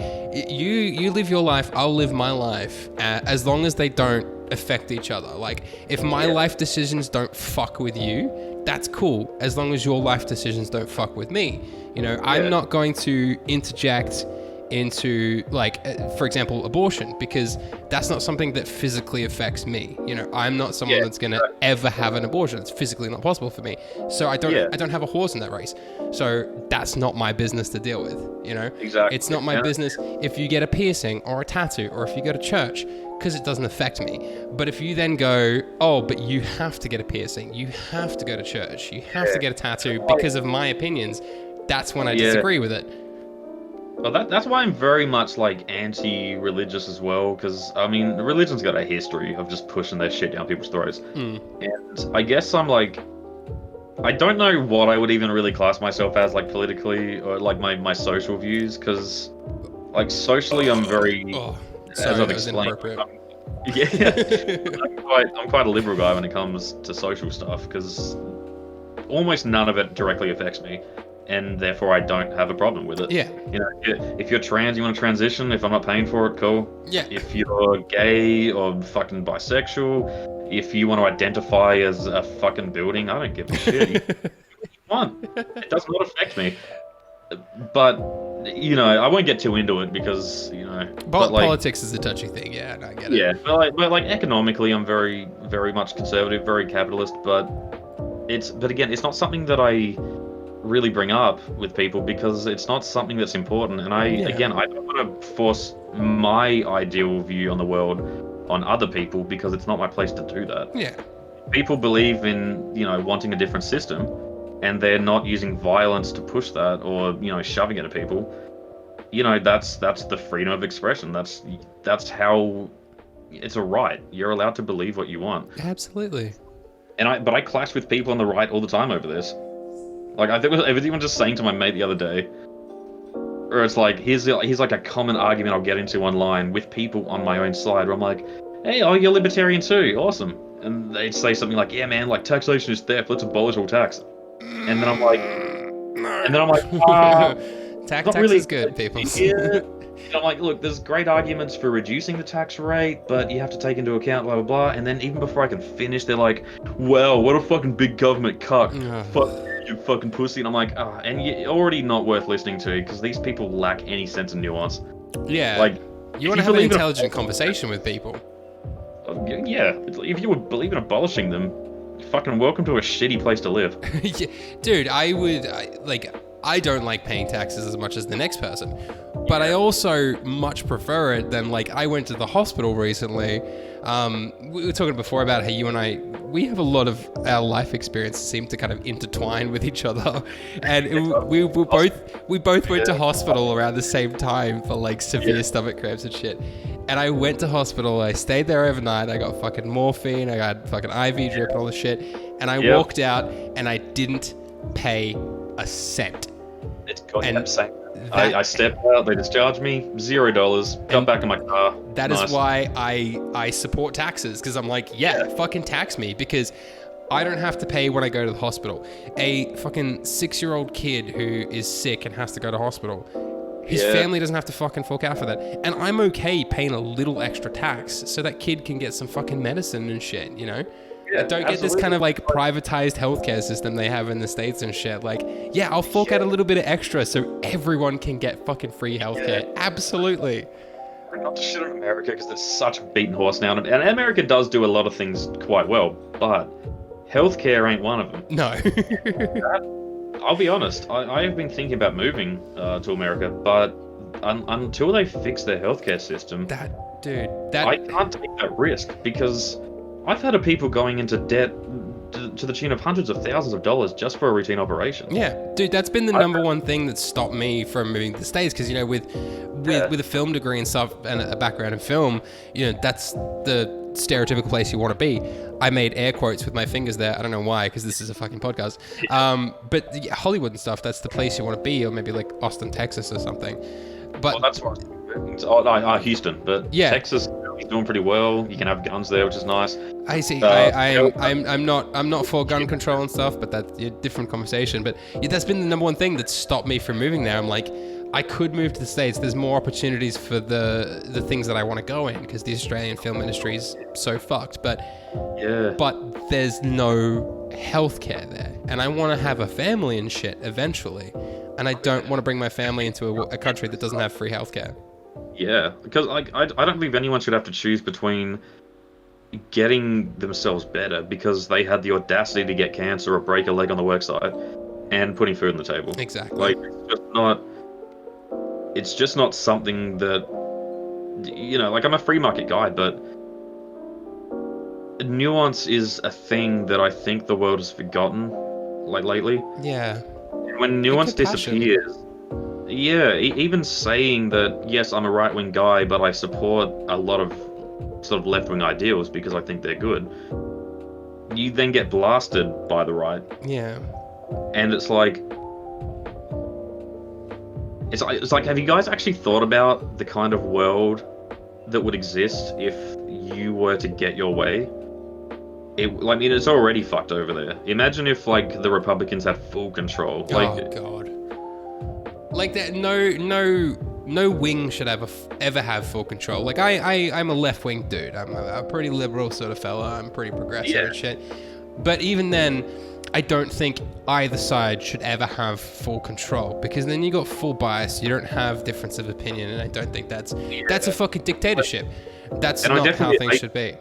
you live your life, I'll live my life, as long as they don't affect each other. Like, if my life decisions don't fuck with you, that's cool, as long as your life decisions don't fuck with me. You know, I'm not going to interject into, like, for example, abortion, because that's not something that physically affects me. You know, I'm not someone that's going to ever have an abortion. It's physically not possible for me. So I don't have a horse in that race. So that's not my business to deal with, you know? Exactly. It's not my business if you get a piercing or a tattoo or if you go to church, because it doesn't affect me. But if you then go, oh, but you have to get a piercing, you have to go to church, you have to get a tattoo because of my opinions, that's when I disagree with it. Well, that's why I'm very much like anti-religious as well, because I mean, religion's got a history of just pushing their shit down people's throats. And I guess I'm like, I don't know what I would even really class myself as, like politically, or like my social views, because like socially I'm very, sorry, as I've explained, I'm quite a liberal guy when it comes to social stuff, because almost none of it directly affects me. And therefore, I don't have a problem with it. Yeah. You know, if you're trans, you want to transition. If I'm not paying for it, cool. Yeah. If you're gay or fucking bisexual, if you want to identify as a fucking building, I don't give a shit. It does not affect me. But you know, I won't get too into it because you know. But like, politics is a touchy thing. Yeah, I get it. Yeah, but like economically, I'm very, very much conservative, very capitalist. But again, it's not something that I really bring up with people because it's not something that's important. And I don't want to force my ideal view on the world on other people because it's not my place to do that. Yeah. People believe in, wanting a different system, and they're not using violence to push that or, shoving it at people. That's the freedom of expression. That's how it's a right. You're allowed to believe what you want. Absolutely. But I clash with people on the right all the time over this. Like, I think I was even just saying to my mate the other day, or it's like, here's like a common argument I'll get into online with people on my own side, where I'm like, hey, oh, you're libertarian too, awesome. And they'd say something like, yeah, man, like, taxation is theft, let's abolish all tax. And then I'm like, tax really is good, people. Yeah. And I'm like, look, there's great arguments for reducing the tax rate, but you have to take into account blah, blah, blah. And then even before I can finish, they're like, well, what a fucking big government cuck. Fuck you, fucking pussy. And I'm like, and you're already not worth listening to because these people lack any sense of nuance. Yeah. Like, you want to have an intelligent conversation with people. Yeah. If you would believe in abolishing them, fucking welcome to a shitty place to live. Yeah. Dude, I don't like paying taxes as much as the next person, but I also much prefer it than, like, I went to the hospital recently. We were talking before about how you and I, we have a lot of our life experiences seem to kind of intertwine with each other, and we both went to hospital around the same time for, like, severe stomach cramps and shit. And I went to hospital, I stayed there overnight, I got fucking morphine, I got fucking IV drip and all this shit, and I walked out and I didn't pay a cent. It's goddamn same. I stepped out, they discharged me, $0, got back in my car. That is why I support taxes, because I'm like, fucking tax me, because I don't have to pay when I go to the hospital. A fucking 6-year-old kid who is sick and has to go to hospital, his family doesn't have to fucking fork out for that. And I'm okay paying a little extra tax so that kid can get some fucking medicine and shit, Yeah, I don't get this kind of, like, privatized healthcare system they have in the States and shit. Like, I'll fork out a little bit of extra so everyone can get fucking free healthcare. Yeah. Absolutely. Not to shit on America because it's such a beaten horse now. And America does do a lot of things quite well, but healthcare ain't one of them. No. I'll be honest. I have been thinking about moving to America, but until they fix their healthcare system, I can't take that risk because I've heard of people going into debt to the tune of hundreds of thousands of dollars just for a routine operation. Yeah, dude, that's been the number one thing that stopped me from moving to the States because, with a film degree and stuff and a background in film, that's the stereotypical place you want to be. I made air quotes with my fingers there. I don't know why, because this is a fucking podcast. But Hollywood and stuff, that's the place you want to be, or maybe like Austin, Texas or something. But well, that's right. Houston, but Texas is doing pretty well. You can have guns there, which is nice. I see. I'm not for gun control and stuff, but that's a different conversation. But that's been the number one thing that stopped me from moving there. I'm like, I could move to the States. There's more opportunities for the things that I want to go in because the Australian film industry is so fucked. But there's no healthcare there, and I want to have a family and shit eventually, and I don't want to bring my family into a country that doesn't have free healthcare. Yeah, because I don't believe anyone should have to choose between getting themselves better because they had the audacity to get cancer or break a leg on the worksite and putting food on the table. Exactly. Like, it's just not something that, like, I'm a free market guy, but nuance is a thing that I think the world has forgotten, like, lately. Yeah. When nuance disappears, even saying that, yes, I'm a right-wing guy, but I support a lot of sort of left-wing ideals because I think they're good, you then get blasted by the right. Yeah. And it's like, have you guys actually thought about the kind of world that would exist if you were to get your way? It's already fucked over there. Imagine if, like, the Republicans had full control. Oh God. Like that, no wing should ever have full control. Like I'm a left wing dude. I'm a pretty liberal sort of fella. I'm pretty progressive and shit. But even then, I don't think either side should ever have full control because then you got full bias. You don't have difference of opinion, and I don't think that's a fucking dictatorship. That's not how things should be.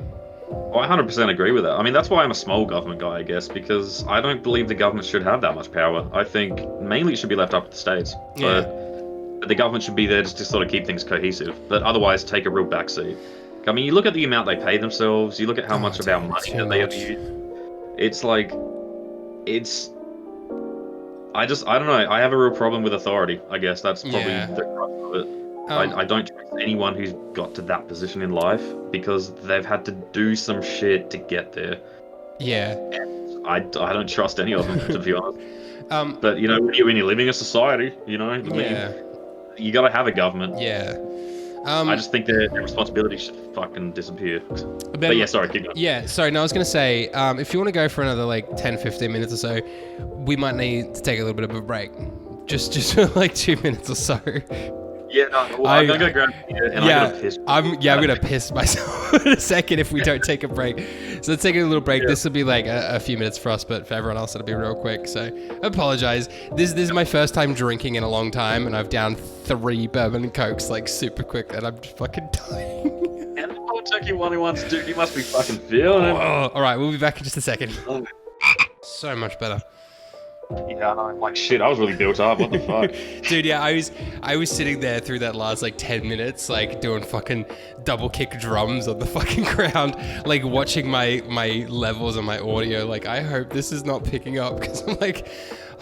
I 100% agree with that. I mean, that's why I'm a small government guy, I guess, because I don't believe the government should have that much power. I think mainly it should be left up to the states. Yeah. But the government should be there just to sort of keep things cohesive, but otherwise take a real backseat. I mean, you look at the amount they pay themselves, you look at how much of our money that they have used. It's like, I don't know. I have a real problem with authority, I guess. That's probably the crux of it. I don't trust anyone who's got to that position in life because they've had to do some shit to get there. Yeah. And I don't trust any of them, to be honest. But, you know, when you're living in a society, you know, you got to have a government. Yeah. I just think their responsibility should fucking disappear. But yeah, sorry, keep going. Yeah, sorry, no, I was going to say, if you want to go for another like 10, 15 minutes or so, we might need to take a little bit of a break. Just for like 2 minutes or so. Yeah, no, well, I'm going to go grab a beer and I'm going to piss. I'm going to piss myself in a second if we don't take a break. So let's take a little break. Yeah. This will be like a few minutes for us, but for everyone else, it'll be real quick. So I apologize. This is my first time drinking in a long time, and I've downed 3 bourbon and cokes like super quick, and I'm just fucking dying. And the whole turkey 1-in-1s, dude, you must be fucking feeling it. All right, we'll be back in just a second. So much better. Yeah, I'm like, shit, I was really built up. What the fuck? Dude, yeah, I was sitting there through that last like 10 minutes, like doing fucking double kick drums on the fucking ground, like watching my levels on my audio. Like, I hope this is not picking up because I'm like,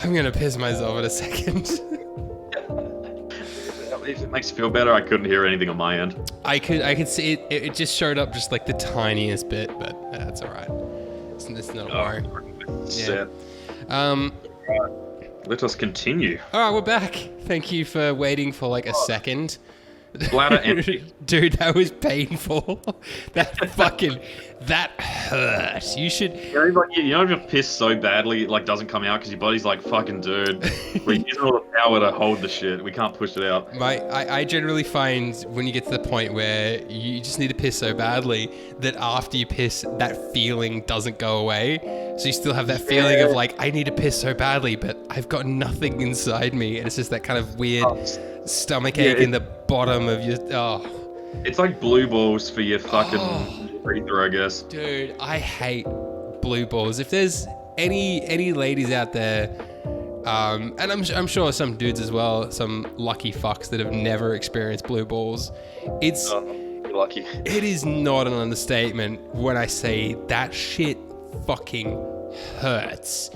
I'm gonna piss myself in a second. If it makes you feel better, I couldn't hear anything on my end. I could see it. It just showed up just like the tiniest bit, but that's all right. It's not a worry. Yeah. Let us continue. All right, we're back. Thank you for waiting for like a second. Bladder empty. Dude, that was painful. That hurt. You should... You know if you're pissed so badly it like doesn't come out because your body's like, fucking dude, we're using all the power to hold the shit. We can't push it out. I generally find when you get to the point where you just need to piss so badly that after you piss, that feeling doesn't go away. So you still have that feeling of like, I need to piss so badly, but I've got nothing inside me. And it's just that kind of weird stomach ache in the bottom of your... It's like blue balls for your fucking breather, I guess. Dude, I hate blue balls. If there's any ladies out there, and I'm sure some dudes as well, some lucky fucks that have never experienced blue balls, you're lucky. It is not an understatement when I say that shit fucking hurts.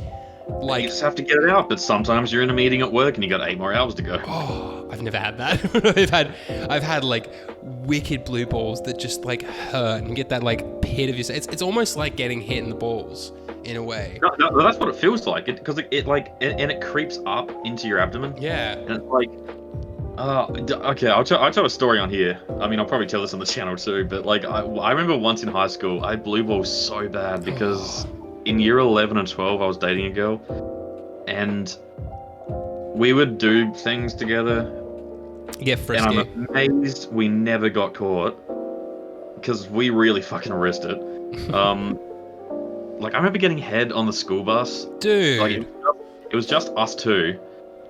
Like, you just have to get it out, but sometimes you're in a meeting at work and you got 8 more hours to go. Oh, I've never had that. I've had like wicked blue balls that just like hurt and get that like pit of your... It's almost like getting hit in the balls in a way. No, that's what it feels like. Because it creeps up into your abdomen. Yeah. And it's like, okay, I'll tell a story on here. I mean, I'll probably tell this on the channel too. But like, I remember once in high school, I had blue balls so bad because in year 11 and 12, I was dating a girl, and we would do things together. Get frisky. And I'm amazed we never got caught because we really fucking risked it. Like, I remember getting head on the school bus. Dude. Like, it was just us two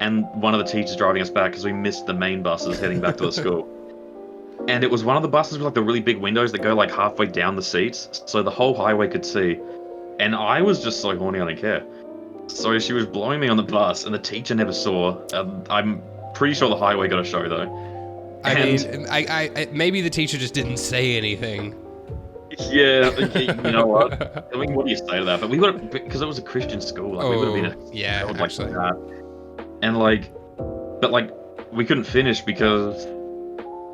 and one of the teachers driving us back because we missed the main buses heading back to the school. And it was one of the buses with like the really big windows that go like halfway down the seats, so the whole highway could see. And I was just so horny, I didn't care. So she was blowing me on the bus, and the teacher never saw. I'm pretty sure the highway got a show though. I mean, maybe the teacher just didn't say anything. Yeah, you know what? I mean, what do you say to that? But we would have, because it was a Christian school. Like, we would have been actually. Like that. And like, but like, we couldn't finish because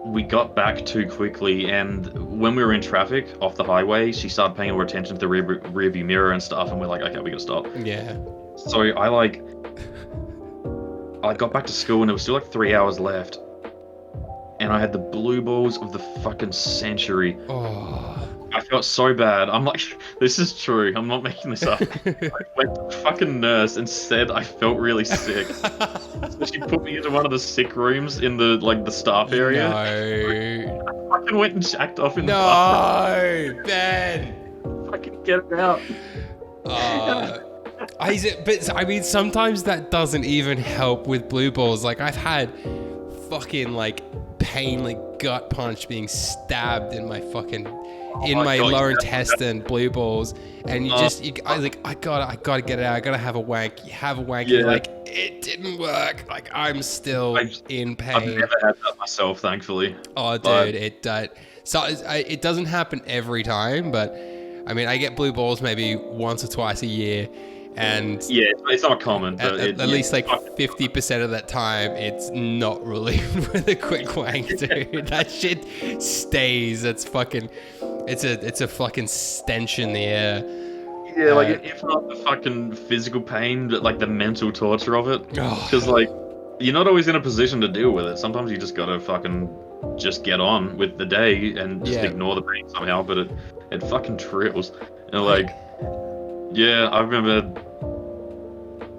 we got back too quickly, and when we were in traffic off the highway, she started paying more attention to the rear view mirror and stuff, and we're like, okay, we gotta stop. Yeah. So I got back to school, and there was still like 3 hours left, and I had the blue balls of the fucking century. Oh. I felt so bad. I'm like, this is true. I'm not making this up. I went to the fucking nurse and said I felt really sick. So she put me into one of the sick rooms in the staff area. No. I fucking went and jacked off in the bathroom. No, Ben. Fucking get it out. But I mean, sometimes that doesn't even help with blue balls. Like, I've had fucking like pain, like gut punch being stabbed in my fucking my God, lower yeah. intestine, blue balls, and I was like, I gotta get it out. I gotta have a wank. You have a wank. Yeah. You're like, it didn't work. Like I'm still in pain. I've never had that myself, thankfully. Oh, dude, it doesn't happen every time, but I mean, I get blue balls maybe once or twice a year, and yeah, it's not common, but at least like 50% of that time, it's not relieved with a quick wank, dude. That shit stays. That's fucking. It's a fucking stench in the air. Yeah, like if not the fucking physical pain, but like the mental torture of it. Because like you're not always in a position to deal with it. Sometimes you just gotta fucking just get on with the day and just ignore the pain somehow. But it fucking trills. And like, yeah, I remember.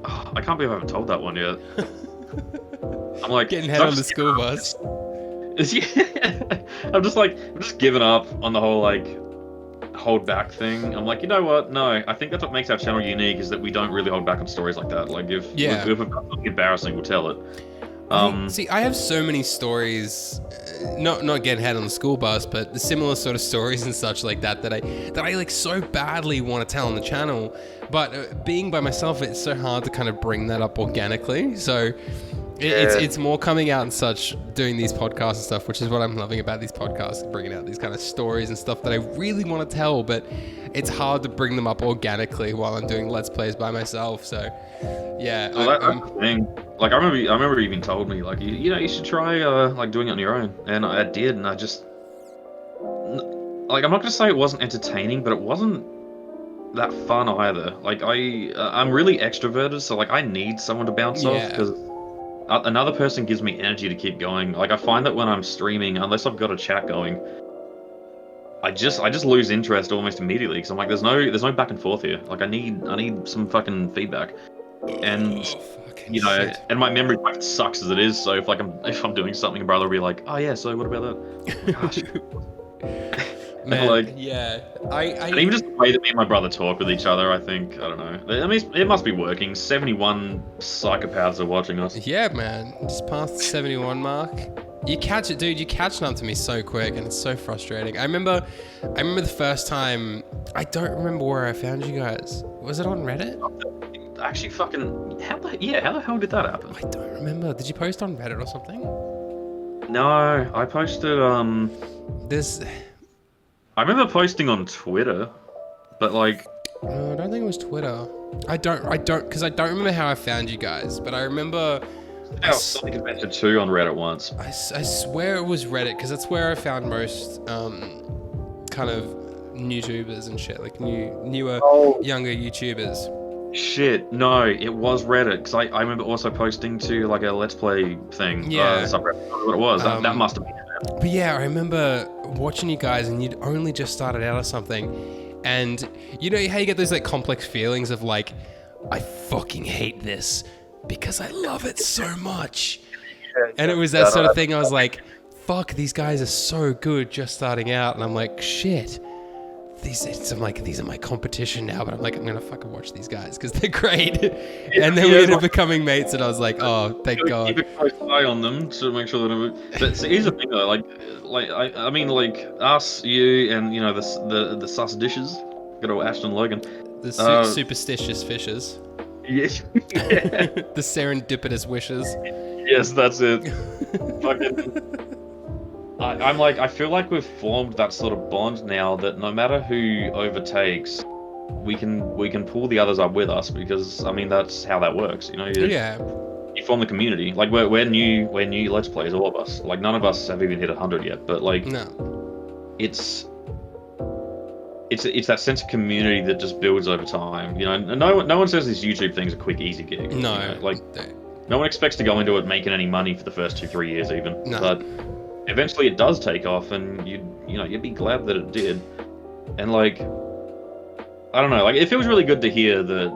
I can't believe I haven't told that one yet. I'm like getting head on the school bus. Yeah, I'm just giving up on the whole like hold back thing. I'm like, you know what? No, I think that's what makes our channel unique is that we don't really hold back on stories like that. Like if we've got something embarrassing, we'll tell it. See, I have so many stories, not getting head on the school bus, but the similar sort of stories and such like that I like so badly want to tell on the channel. But being by myself, it's so hard to kind of bring that up organically. So it's more coming out and such, doing these podcasts and stuff, which is what I'm loving about these podcasts, bringing out these kind of stories and stuff that I really want to tell, but it's hard to bring them up organically while I'm doing Let's Plays by myself. So yeah. Well, that's the thing. Like I remember you even told me like you know you should try like doing it on your own, and I did, and I just like I'm not gonna say it wasn't entertaining, but it wasn't that fun either. Like I'm really extroverted, so like I need someone to bounce off because another person gives me energy to keep going. Like I find that when I'm streaming, unless I've got a chat going, I just lose interest almost immediately because I'm like, there's no back and forth here. Like I need some fucking feedback, and you know, shit. And my memory fucking sucks as it is. So if I'm doing something, brother will be like, oh yeah, so what about that? Gosh. Man, like, yeah, and even just the way that me and my brother talk with each other, I think, I don't know. I mean, it must be working. 71 psychopaths are watching us. Yeah, man, just past the 71 mark. You catch it, dude. You're catching up to me so quick, and it's so frustrating. I remember the first time. I don't remember where I found you guys. Was it on Reddit? Actually, fucking how the hell did that happen? I don't remember. Did you post on Reddit or something? No, I posted This. I remember posting on Twitter, but like. No, I don't think it was Twitter. I don't, because I don't remember how I found you guys, but I remember. Sonic Adventure 2 on Reddit once. I swear it was Reddit, because that's where I found most kind of YouTubers and shit, like newer, younger YouTubers. Shit, no, it was Reddit, because I remember also posting to like a Let's Play thing. Yeah. Subreddit. I don't know what it was. That must have been it. But yeah, I remember watching you guys, and you'd only just started out or something, and you know how you get those like complex feelings of like, I fucking hate this because I love it so much. And it was that sort of thing. I was like, fuck, these guys are so good just starting out, and I'm like, shit. These are my competition now, but I'm like, I'm gonna fucking watch these guys because they're great. And then we ended up becoming mates, and I was like, oh, thank God. Keep a close eye on them to make sure that. But here's the thing, though. Like I mean, like us, you, and you know the sus dishes. Good old Ashton Logan. The superstitious fishes. Yes. The serendipitous wishes. Yes, that's it. Fucking. I feel like we've formed that sort of bond now that no matter who overtakes, we can pull the others up with us because I mean that's how that works, you know. You form the community. Like we're new Let's Plays, all of us. Like none of us have even hit 100 yet, but like it's that sense of community that just builds over time, you know. And no one says this YouTube thing's a quick easy gig. No, you know? Like no one expects to go into it making any money for the first 2-3 years even. No. But eventually it does take off, and you'd be glad that it did. And like, I don't know, like it feels really good to hear that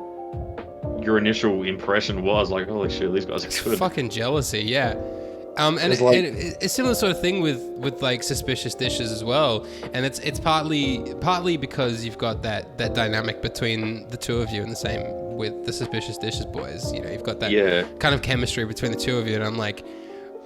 your initial impression was like, holy shit, these guys are good. Fucking jealousy, yeah. And it's a similar sort of thing with like Suspicious Dishes as well, and it's partly because you've got that dynamic between the two of you, and the same with the Suspicious Dishes boys. You know, you've got that kind of chemistry between the two of you, and I'm like,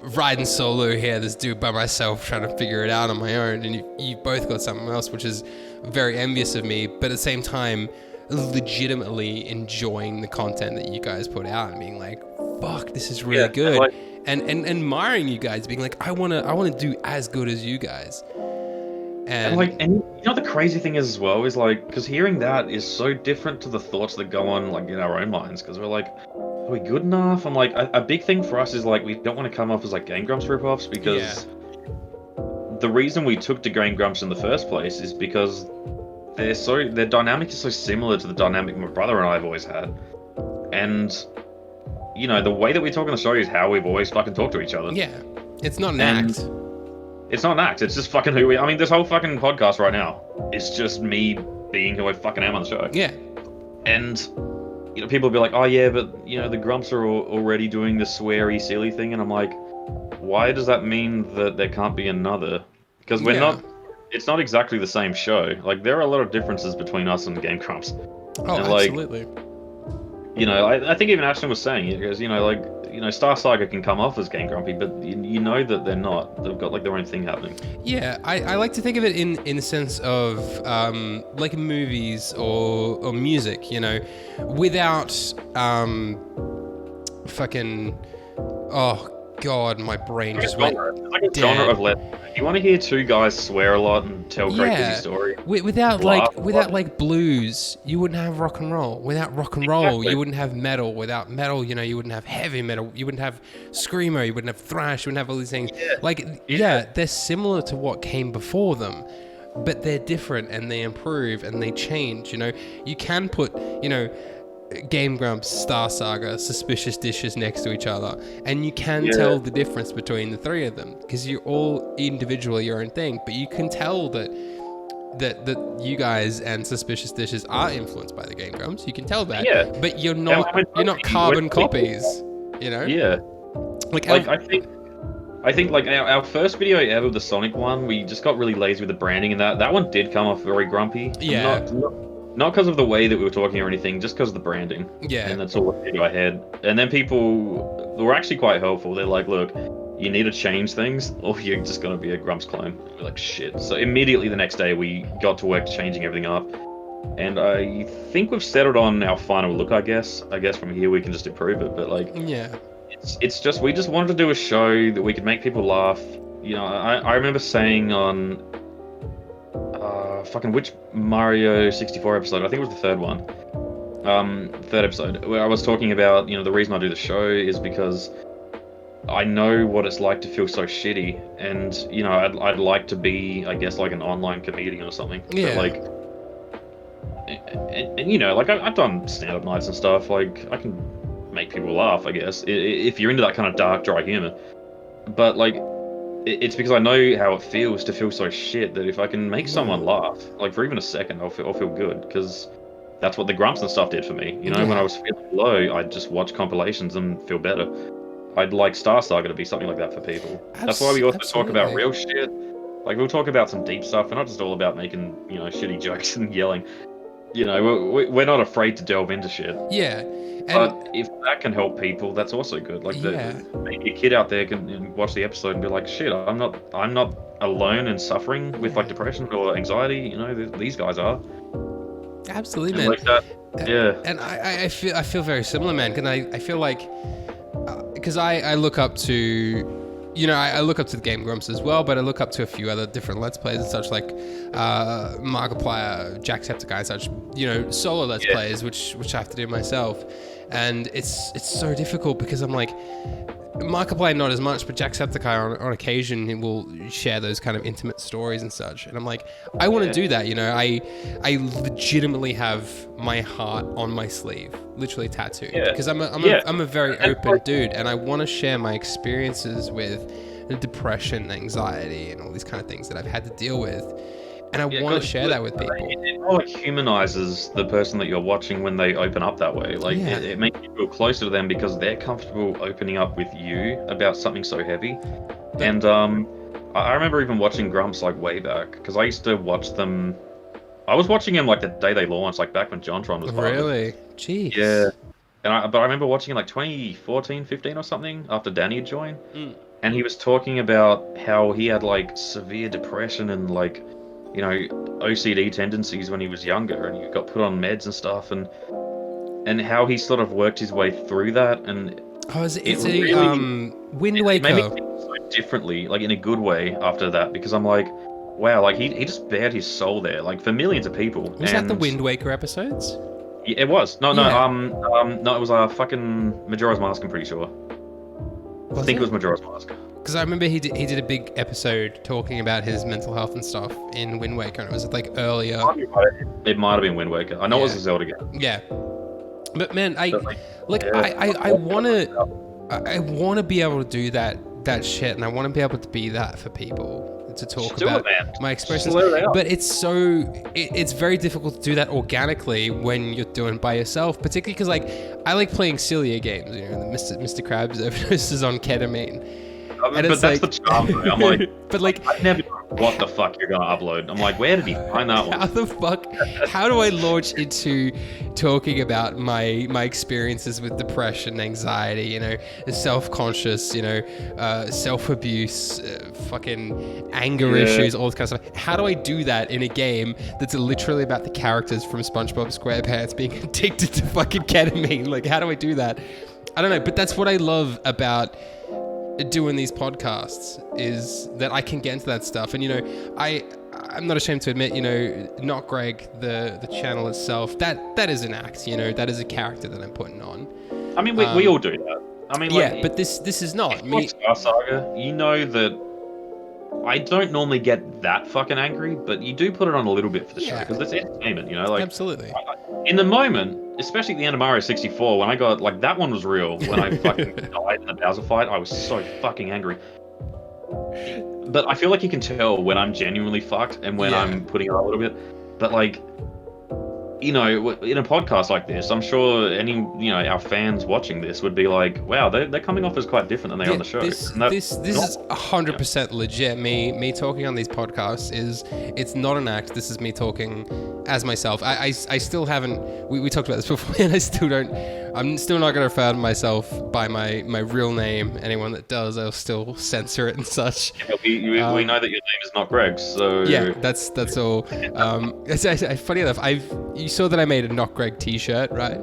riding solo here, this dude by myself trying to figure it out on my own, and you both got something else, which is very envious of me, but at the same time, legitimately enjoying the content that you guys put out and being like, fuck, this is really good. Like, and admiring you guys, being like, I wanna do as good as you guys. And you know the crazy thing is as well is like, because hearing that is so different to the thoughts that go on like in our own minds, because we're like, are we good enough? I'm like, a big thing for us is like, we don't want to come off as like Game Grumps ripoffs, because the reason we took to Game Grumps in the first place is because their dynamic is so similar to the dynamic my brother and I have always had, and you know the way that we talk on the show is how we've always fucking talked to each other. Yeah, it's not an act. It's not an act, it's just fucking who we... I mean, this whole fucking podcast right now is just me being who I fucking am on the show. Yeah. And, you know, people will be like, oh yeah, but, you know, the Grumps are already doing the sweary, silly thing, and I'm like, why does that mean that there can't be another? Because we're not... It's not exactly the same show. Like, there are a lot of differences between us and Game Grumps. Oh, and, absolutely. You know, I think even Ashton was saying it, because, you know, like, you know, Star Saga can come off as Game Grumpy, but you know that they're not. They've got, like, their own thing happening. Yeah, I like to think of it in the sense of, like, movies or music, you know, without, fucking, oh, God, my brain just went It's like a genre of you want to hear two guys swear a lot and tell great busy story. Without blues, you wouldn't have rock and roll. Without rock and roll, you wouldn't have metal. Without metal, you know, you wouldn't have heavy metal. You wouldn't have screamo. You wouldn't have thrash. You wouldn't have all these things. They're similar to what came before them, but they're different and they improve and they change. You know, you can put, you know, Game Grumps, Star Saga, Suspicious Dishes next to each other, and you can tell the difference between the three of them, because you're all individually your own thing, but you can tell that you guys and Suspicious Dishes are influenced by the Game Grumps. You can tell that, but you're not carbon copies, you know? Yeah. I think like our first video ever, the Sonic one, we just got really lazy with the branding, and that one did come off very grumpy. Yeah. Not because of the way that we were talking or anything, just because of the branding. Yeah. And that's all that came to our head. And then people were actually quite helpful. They're like, look, you need to change things, or you're just going to be a Grumps clone. We're like, shit. So immediately the next day, we got to work changing everything up. And I think we've settled on our final look, I guess. I guess from here we can just improve it. But like, it's just, we just wanted to do a show that we could make people laugh. You know, I remember saying on... fucking which Mario 64 episode? I think it was the third one. Third episode, where I was talking about, you know, the reason I do the show is because I know what it's like to feel so shitty, and you know, I'd like to be, I guess, like an online comedian or something. Yeah. But, like, and you know, like I've done stand-up nights and stuff. Like I can make people laugh, I guess, if you're into that kind of dark, dry humor. But like, it's because I know how it feels to feel so shit that if I can make someone laugh, like for even a second, I'll feel good, because that's what the Grumps and stuff did for me. You know, when I was feeling low, I'd just watch compilations and feel better. I'd like Star Saga to be something like that for people. That's why we also talk about real shit. Like, we'll talk about some deep stuff. We're not just all about making, you know, shitty jokes and yelling. You know, we're not afraid to delve into shit. Yeah. But if that can help people, that's also good. Like, maybe a kid out there can watch the episode and be like, shit, I'm not alone and suffering with like depression or anxiety. You know, these guys are. Absolutely, and man. Like that, And I feel very similar, man. Because I feel like, because I look up to, you know, I look up to the Game Grumps as well, but I look up to a few other different Let's Plays and such, like Markiplier, Jacksepticeye, and such, you know, solo Let's Plays, which I have to do myself. And it's so difficult because I'm like, Markiplier not as much, but Jacksepticeye on occasion, he will share those kind of intimate stories and such. And I'm like, I want to do that, you know. I legitimately have my heart on my sleeve, literally tattooed, because I'm a very open dude, and I want to share my experiences with depression, anxiety, and all these kind of things that I've had to deal with. And I want to share that with people. It more like humanizes the person that you're watching when they open up that way. Like, it makes you feel closer to them because they're comfortable opening up with you about something so heavy. And I remember even watching Grumps like way back, because I used to watch them. I was watching them like the day they launched, like back when JonTron was part of it. Really? Jeez. Yeah. But I remember watching it like 2014, 15 or something after Danny had joined. and he was talking about how he had like severe depression and like, you know, OCD tendencies when he was younger, and he got put on meds and stuff, and how he sort of worked his way through that, and it's really, Wind it made me Waker. think so differently, like in a good way after that, because I'm like, wow, like he just bared his soul there, like for millions of people. Was that the Wind Waker episodes? Yeah, it was. No, Yeah. no, it was a fucking Majora's Mask, I'm pretty sure. I think it was Majora's Mask. Because I remember he did a big episode talking about his mental health and stuff in Wind Waker, and it was like earlier. It might have been Wind Waker. I know it was a Zelda game. Yeah. But man, I yeah, wanna be able to do that shit, and I wanna be able to be that for people, to talk about my experiences. But it's very difficult to do that organically when you're doing it by yourself, particularly because like I like playing sillier games, you know, Mr. Krabs overdoses on ketamine. But that's like, the charm, though. I'm like, but like, I never know what the fuck you're gonna upload. I'm like, where did he find that one? How the fuck? How do I launch into talking about my experiences with depression, anxiety, you know, self-conscious, you know, self-abuse, fucking anger issues, all this kind of stuff? How do I do that in a game that's literally about the characters from SpongeBob SquarePants being addicted to fucking ketamine? Like, how do I do that? I don't know, but that's what I love about doing these podcasts, is that I can get into that stuff. And you know, I'm not ashamed to admit, you know, Not Greg, the channel itself, that is an act, you know, that is a character that I'm putting on. I mean, we all do that. I mean, like, yeah, but this is not me. Star Saga, you know that I don't normally get that fucking angry, but you do put it on a little bit for the show, because it's entertainment, you know, like, absolutely. In the moment, especially at the end of Mario 64, when I got, like, that one was real, when I fucking died in the Bowser fight, I was so fucking angry. But I feel like you can tell when I'm genuinely fucked and when I'm putting it on a little bit. But, like, you know, in a podcast like this, I'm sure you know, our fans watching this would be like, wow, they're coming off as quite different than they are on the show. This is 100% legit. Me talking on these podcasts it's not an act. This is me talking as myself. I still haven't, we talked about this before, and I'm still not going to refer to myself by my real name. Anyone that does, I'll still censor it and such. Yeah, we know that your name is not Greg, so... Yeah, that's all. Funny enough, you saw that I made a Not Greg t-shirt, right?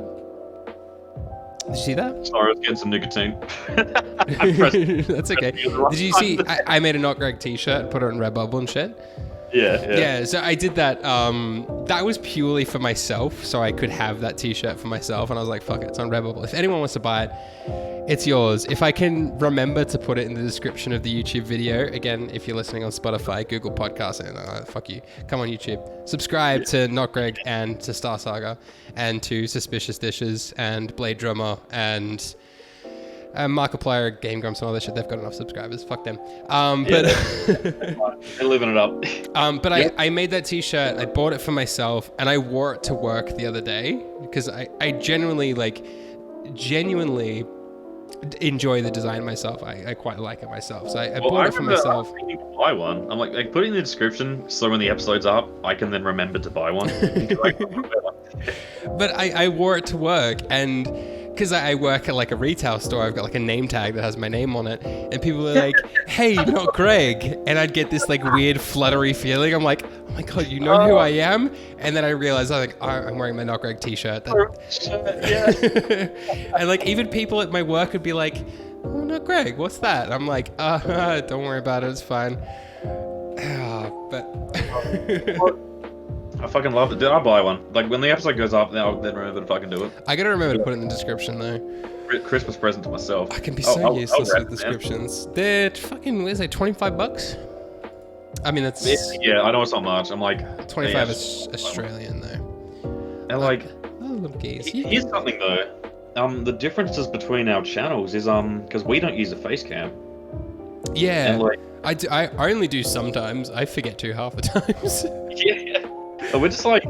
Did you see that? Sorry, I was getting some nicotine. That's okay. Did you see I made a Not Greg t-shirt and put it on Redbubble and shit? Yeah, so I did that. That was purely for myself, so I could have that t-shirt for myself, and I was like, fuck it, it's on Redbubble. If anyone wants to buy it, it's yours. If I can remember to put it in the description of the YouTube video, again, if you're listening on Spotify, Google Podcasts, and fuck you, come on YouTube. Subscribe to Not Greg and to Star Saga and to Suspicious Dishes and Blade Drummer and Markiplier, Game Grumps, and all that shit. They've got enough subscribers. Fuck them. But they're living it up. But I made that t-shirt. I bought it for myself, and I wore it to work the other day because I genuinely enjoy the design myself. I quite like it myself. So I bought it for myself. I need to buy one. I'm like put it in the description so when the episode's up, I can then remember to buy one. But I wore it to work, and because I work at like a retail store, I've got like a name tag that has my name on it, and people are like, hey, Not Greg, and I'd get this like weird fluttery feeling. I'm like, oh my god, you know who I am? And then I realized I'm wearing my Not Greg t-shirt. And like even people at my work would be like, oh, Not Greg, what's that? And I'm like, don't worry about it, it's fine. But I fucking love it. Did I buy one? Like when the episode goes up, then I'll then remember to fucking do it. I gotta remember to put it in the description though. Christmas present to myself. I can be so useless with descriptions. They're fucking, what is it, $25? I mean, that's... Yeah, I know it's not much. I'm like... 25 is Australian though. And like... Oh, little geese. Here's something though. The differences between our channels is because we don't use a face cam. Yeah. And like... I only do sometimes. I forget to half the times. Yeah. But we're just like...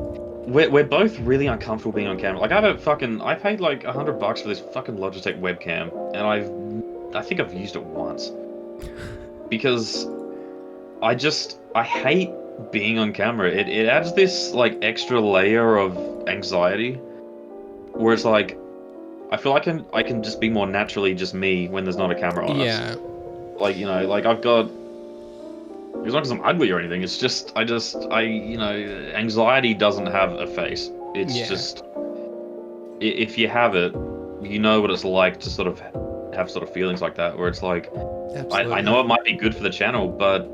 We're both really uncomfortable being on camera. Like I paid like $100 for this fucking Logitech webcam, and I think I've used it once. Because I hate being on camera. It adds this like extra layer of anxiety where it's like I feel like I can just be more naturally just me when there's not a camera on us. Like, you know, like I've got. It's not because I'm ugly or anything. It's just you know, anxiety doesn't have a face. It's just if you have it, you know what it's like to sort of have sort of feelings like that, where it's like, I know it might be good for the channel, but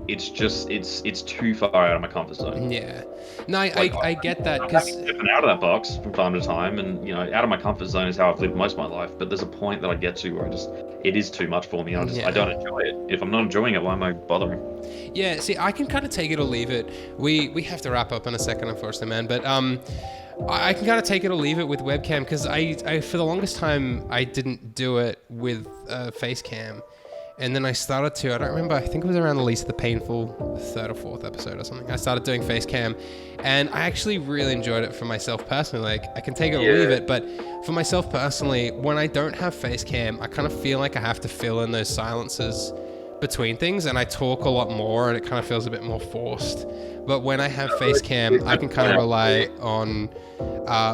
it's just it's too far out of my comfort zone. Yeah, no, Like, I get that, I'm because stepping out of that box from time to time, and you know, out of my comfort zone is how I've lived most of my life. But there's a point that I get to where it is too much for me. And I don't enjoy it. If I'm not enjoying it, why am I bothering? Yeah, see, I can kind of take it or leave it. We have to wrap up in a second, unfortunately, man. But I can kind of take it or leave it with webcam, because I for the longest time I didn't do it with face cam. And then I started to, I don't remember, I think it was around the least the painful third or fourth episode or something. I started doing face cam, and I actually really enjoyed it for myself personally. Like, I can take it or leave it, but for myself personally, when I don't have face cam, I kind of feel like I have to fill in those silences between things, and I talk a lot more, and it kind of feels a bit more forced. But when I have face cam, I can kind of rely on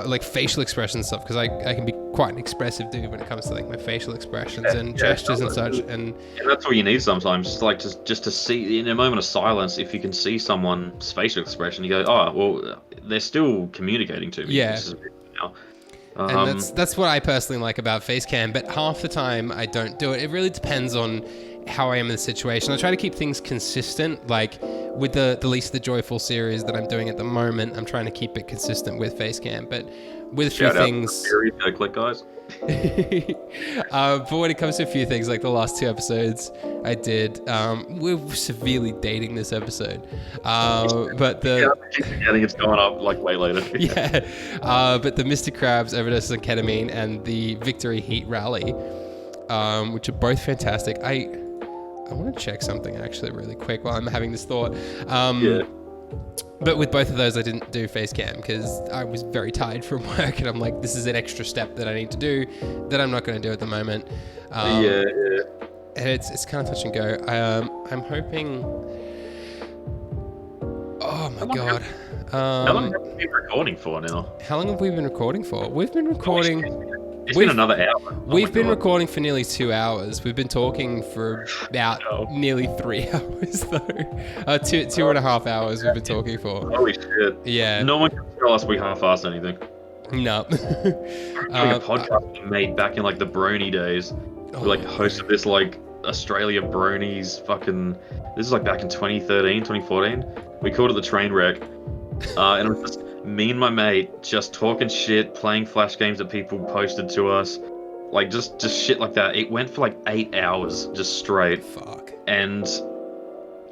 like facial expression stuff, because I can be quite an expressive dude when it comes to like my facial expressions and gestures and such. And that's all you need sometimes, like just to see in a moment of silence. If you can see someone's facial expression, you go, oh well, they're still communicating to me. Yeah. Now. And that's what I personally like about face cam. But half the time I don't do it. It really depends on how I am in the situation. I try to keep things consistent, like with the least the joyful series that I'm doing at the moment. I'm trying to keep it consistent with face cam, but with a few things. Click, guys. But when it comes to a few things, like the last 2 episodes I did, we're severely dating this episode. But the I think it's going up like way later. But the Mr. Krabs overdoses on ketamine and the Victory Heat Rally, which are both fantastic. I want to check something actually really quick while I'm having this thought. But with both of those, I didn't do face cam because I was very tired from work, and I'm like, this is an extra step that I need to do that I'm not going to do at the moment. And it's kind of touch and go. I'm hoping. Oh my god. How long have we been recording for now? How long have we been recording for? We've been recording. It's been another hour. We've been recording for nearly 2 hours. We've been talking for about nearly 3 hours, though. Two and a half hours we've been talking for. Holy shit. Yeah. No one can tell us we half-assed anything. No. Doing a podcast we made back in like the Brony days. We like hosted this like Australia Bronies fucking... This is like back in 2013, 2014. We called it the Train Wreck. And it was just me and my mate just talking shit, playing flash games that people posted to us, like just shit like that. It went for like 8 hours just straight. Fuck. And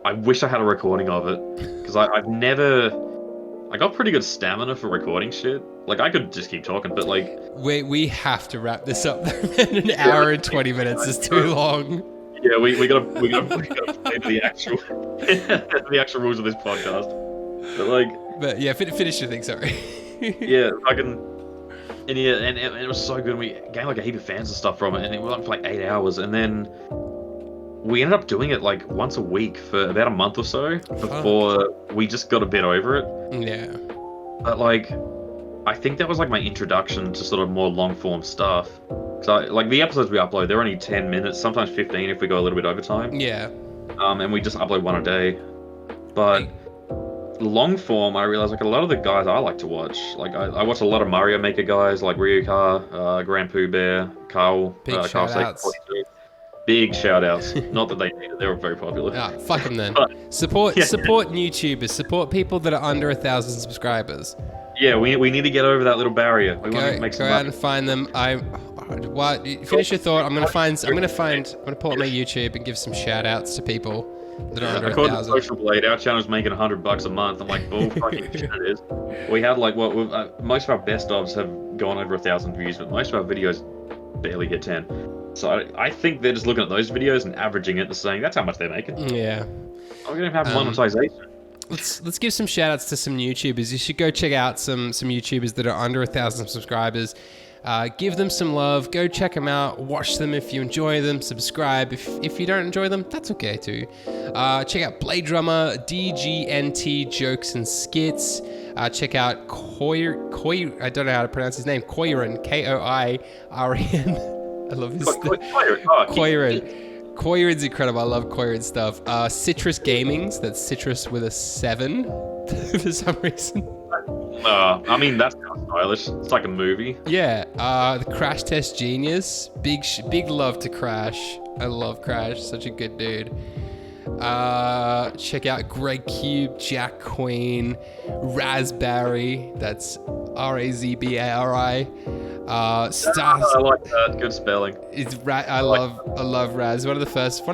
I wish I had a recording of it, because I got pretty good stamina for recording shit. Like I could just keep talking, but like we have to wrap this up. An hour and 20 minutes is too long. Yeah, we gotta play the actual the actual rules of this podcast. But yeah, finish your thing. Sorry. Yeah, and it was so good. We gained like a heap of fans and stuff from it, and it went on for like 8 hours, and then we ended up doing it like once a week for about a month or so before we just got a bit over it. Yeah. But like, I think that was like my introduction to sort of more long form stuff. So like the episodes we upload, they're only 10 minutes, sometimes 15 if we go a little bit over time. Yeah. And we just upload one a day. But long form, I realize like a lot of the guys I like to watch, like I watch a lot of Mario Maker guys like Ryuka, Grand Pooh Bear, Carl, Big shout outs. Big shout outs. Not that they needed, they were very popular. Ah, fuck them then. Support YouTubers, support people that are under 1,000 subscribers. Yeah, we need to get over that little barrier. We want to make some go out and find them. Finish your thought. I'm gonna pull up my YouTube and give some shout outs to people that are under 1,000. According to Social Blade, our channel's making $100 a month. I'm like, bull fucking shit it is. We had like most of our best ofs have gone over 1,000 views, but most of our videos barely hit 10. So I think they're just looking at those videos and averaging it and saying that's how much they're making. Yeah. I'm gonna have monetization. Let's give some shout outs to some YouTubers. You should go check out some YouTubers that are under 1,000 subscribers. Give them some love. Go check them out. Watch them if you enjoy them. Subscribe if you don't enjoy them. That's okay too. Check out Blade Drummer, DGNT Jokes and Skits. Check out I don't know how to pronounce his name. Koiren, Koiren. I love his Koiren. Koyerin's incredible. I love Koyerin stuff. Citrus Gamings. That's Citrus with a 7 for some reason. I mean, that's kind of stylish. It's like a movie. Yeah. The Crash Test Genius. Big love to Crash. I love Crash. Such a good dude. Check out Greg Cube, Jack Queen, Raspberry. That's Razbari. Stars. I like that. Good spelling. I love Raz. One of the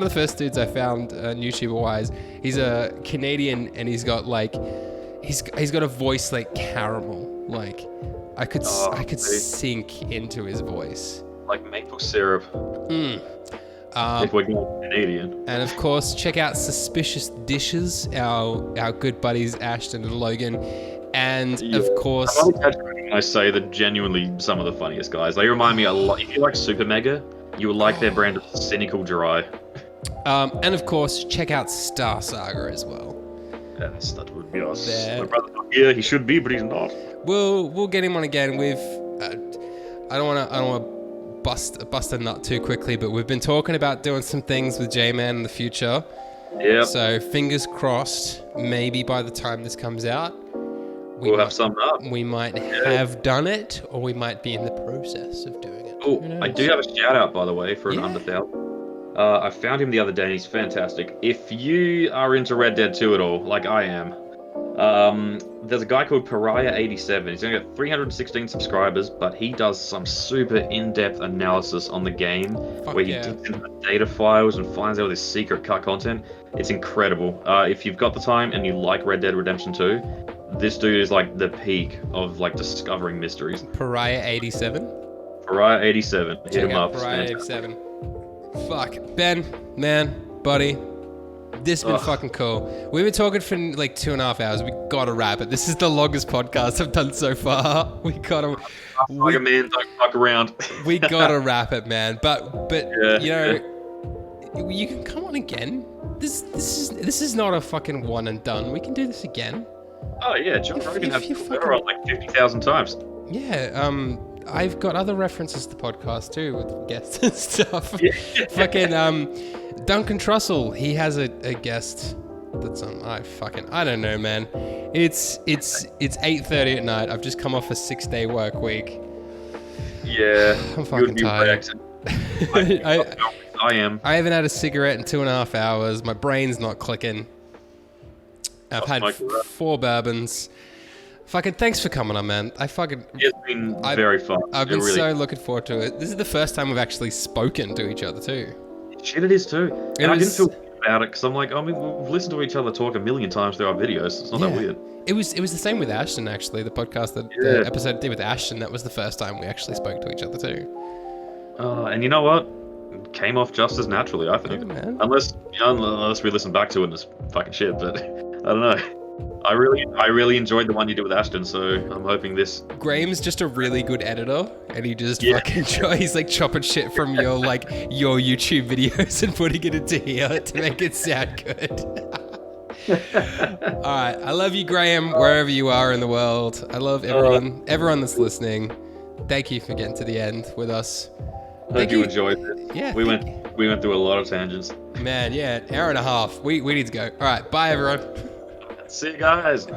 first dudes I found YouTuber wise. He's a Canadian and he's got like he's got a voice like caramel. Like I could sink into his voice. Like maple syrup. If we're going Canadian. And of course, check out Suspicious Dishes, our good buddies Ashton and Logan. And of course, I say they're genuinely some of the funniest guys. They remind me a lot. If you like Super Mega, you will like their brand of cynical dry. And of course, check out Star Saga as well. Yes, that would be us. My brother's not here. He should be, but he's not. We'll get him on again. I don't want to bust a nut too quickly, but we've been talking about doing some things with J-Man in the future. Yeah. So fingers crossed. Maybe by the time this comes out, we'll have something up. We might have done it, or we might be in the process of doing it. Oh, I do have a shout out, by the way, for an under 1,000. I found him the other day, and he's fantastic. If you are into Red Dead 2 at all, like I am, there's a guy called Pariah87. He's only got 316 subscribers, but he does some super in-depth analysis on the game, where he digs into the data files and finds out this secret cut content. It's incredible. If you've got the time and you like Red Dead Redemption 2, this dude is like the peak of like discovering mysteries. Pariah87? Pariah87. Hit him up. Pariah87. Fuck. Ben, man, buddy. This has been fucking cool. We've been talking for like 2.5 hours. We gotta wrap it. This is the longest podcast I've done so far. We gotta. Like a man, don't fuck around. We gotta wrap it, man. But you know, you can come on again. This is not a fucking one and done. We can do this again. Oh yeah, John Rogan has Twitter on like 50,000 times. Yeah. I've got other references to the podcast too with guests and stuff. Yeah. Fucking Duncan Trussell, he has a guest that's on. I don't know, man. It's 8:30 at night. I've just come off a 6-day work week. Yeah, I'm fucking tired. I am. I haven't had a cigarette in 2.5 hours. My brain's not clicking. I've had 4 bourbons. Fucking thanks for coming on, man. It's been very fun. I've been so looking forward to it. This is the first time we've actually spoken to each other too. Shit, it is too. And I didn't feel about it because I'm like, we've listened to each other talk a million times through our videos. It's not that weird. It was the same with Ashton actually. The podcast the episode I did with Ashton, that was the first time we actually spoke to each other too. And you know what? It came off just as naturally, I think. Yeah, unless we listen back to it and it's fucking shit, but I don't know. I really enjoyed the one you did with Ashton, so I'm hoping this. Graham's just a really good editor, and he just he's like chopping shit from your YouTube videos and putting it into here to make it sound good. All right, I love you, Graham, wherever you are in the world. I love everyone that's listening. Thank you for getting to the end with us. Hope you enjoyed it. Yeah, we went through a lot of tangents. Man, yeah, hour and a half. We need to go. All right, bye everyone. See you guys.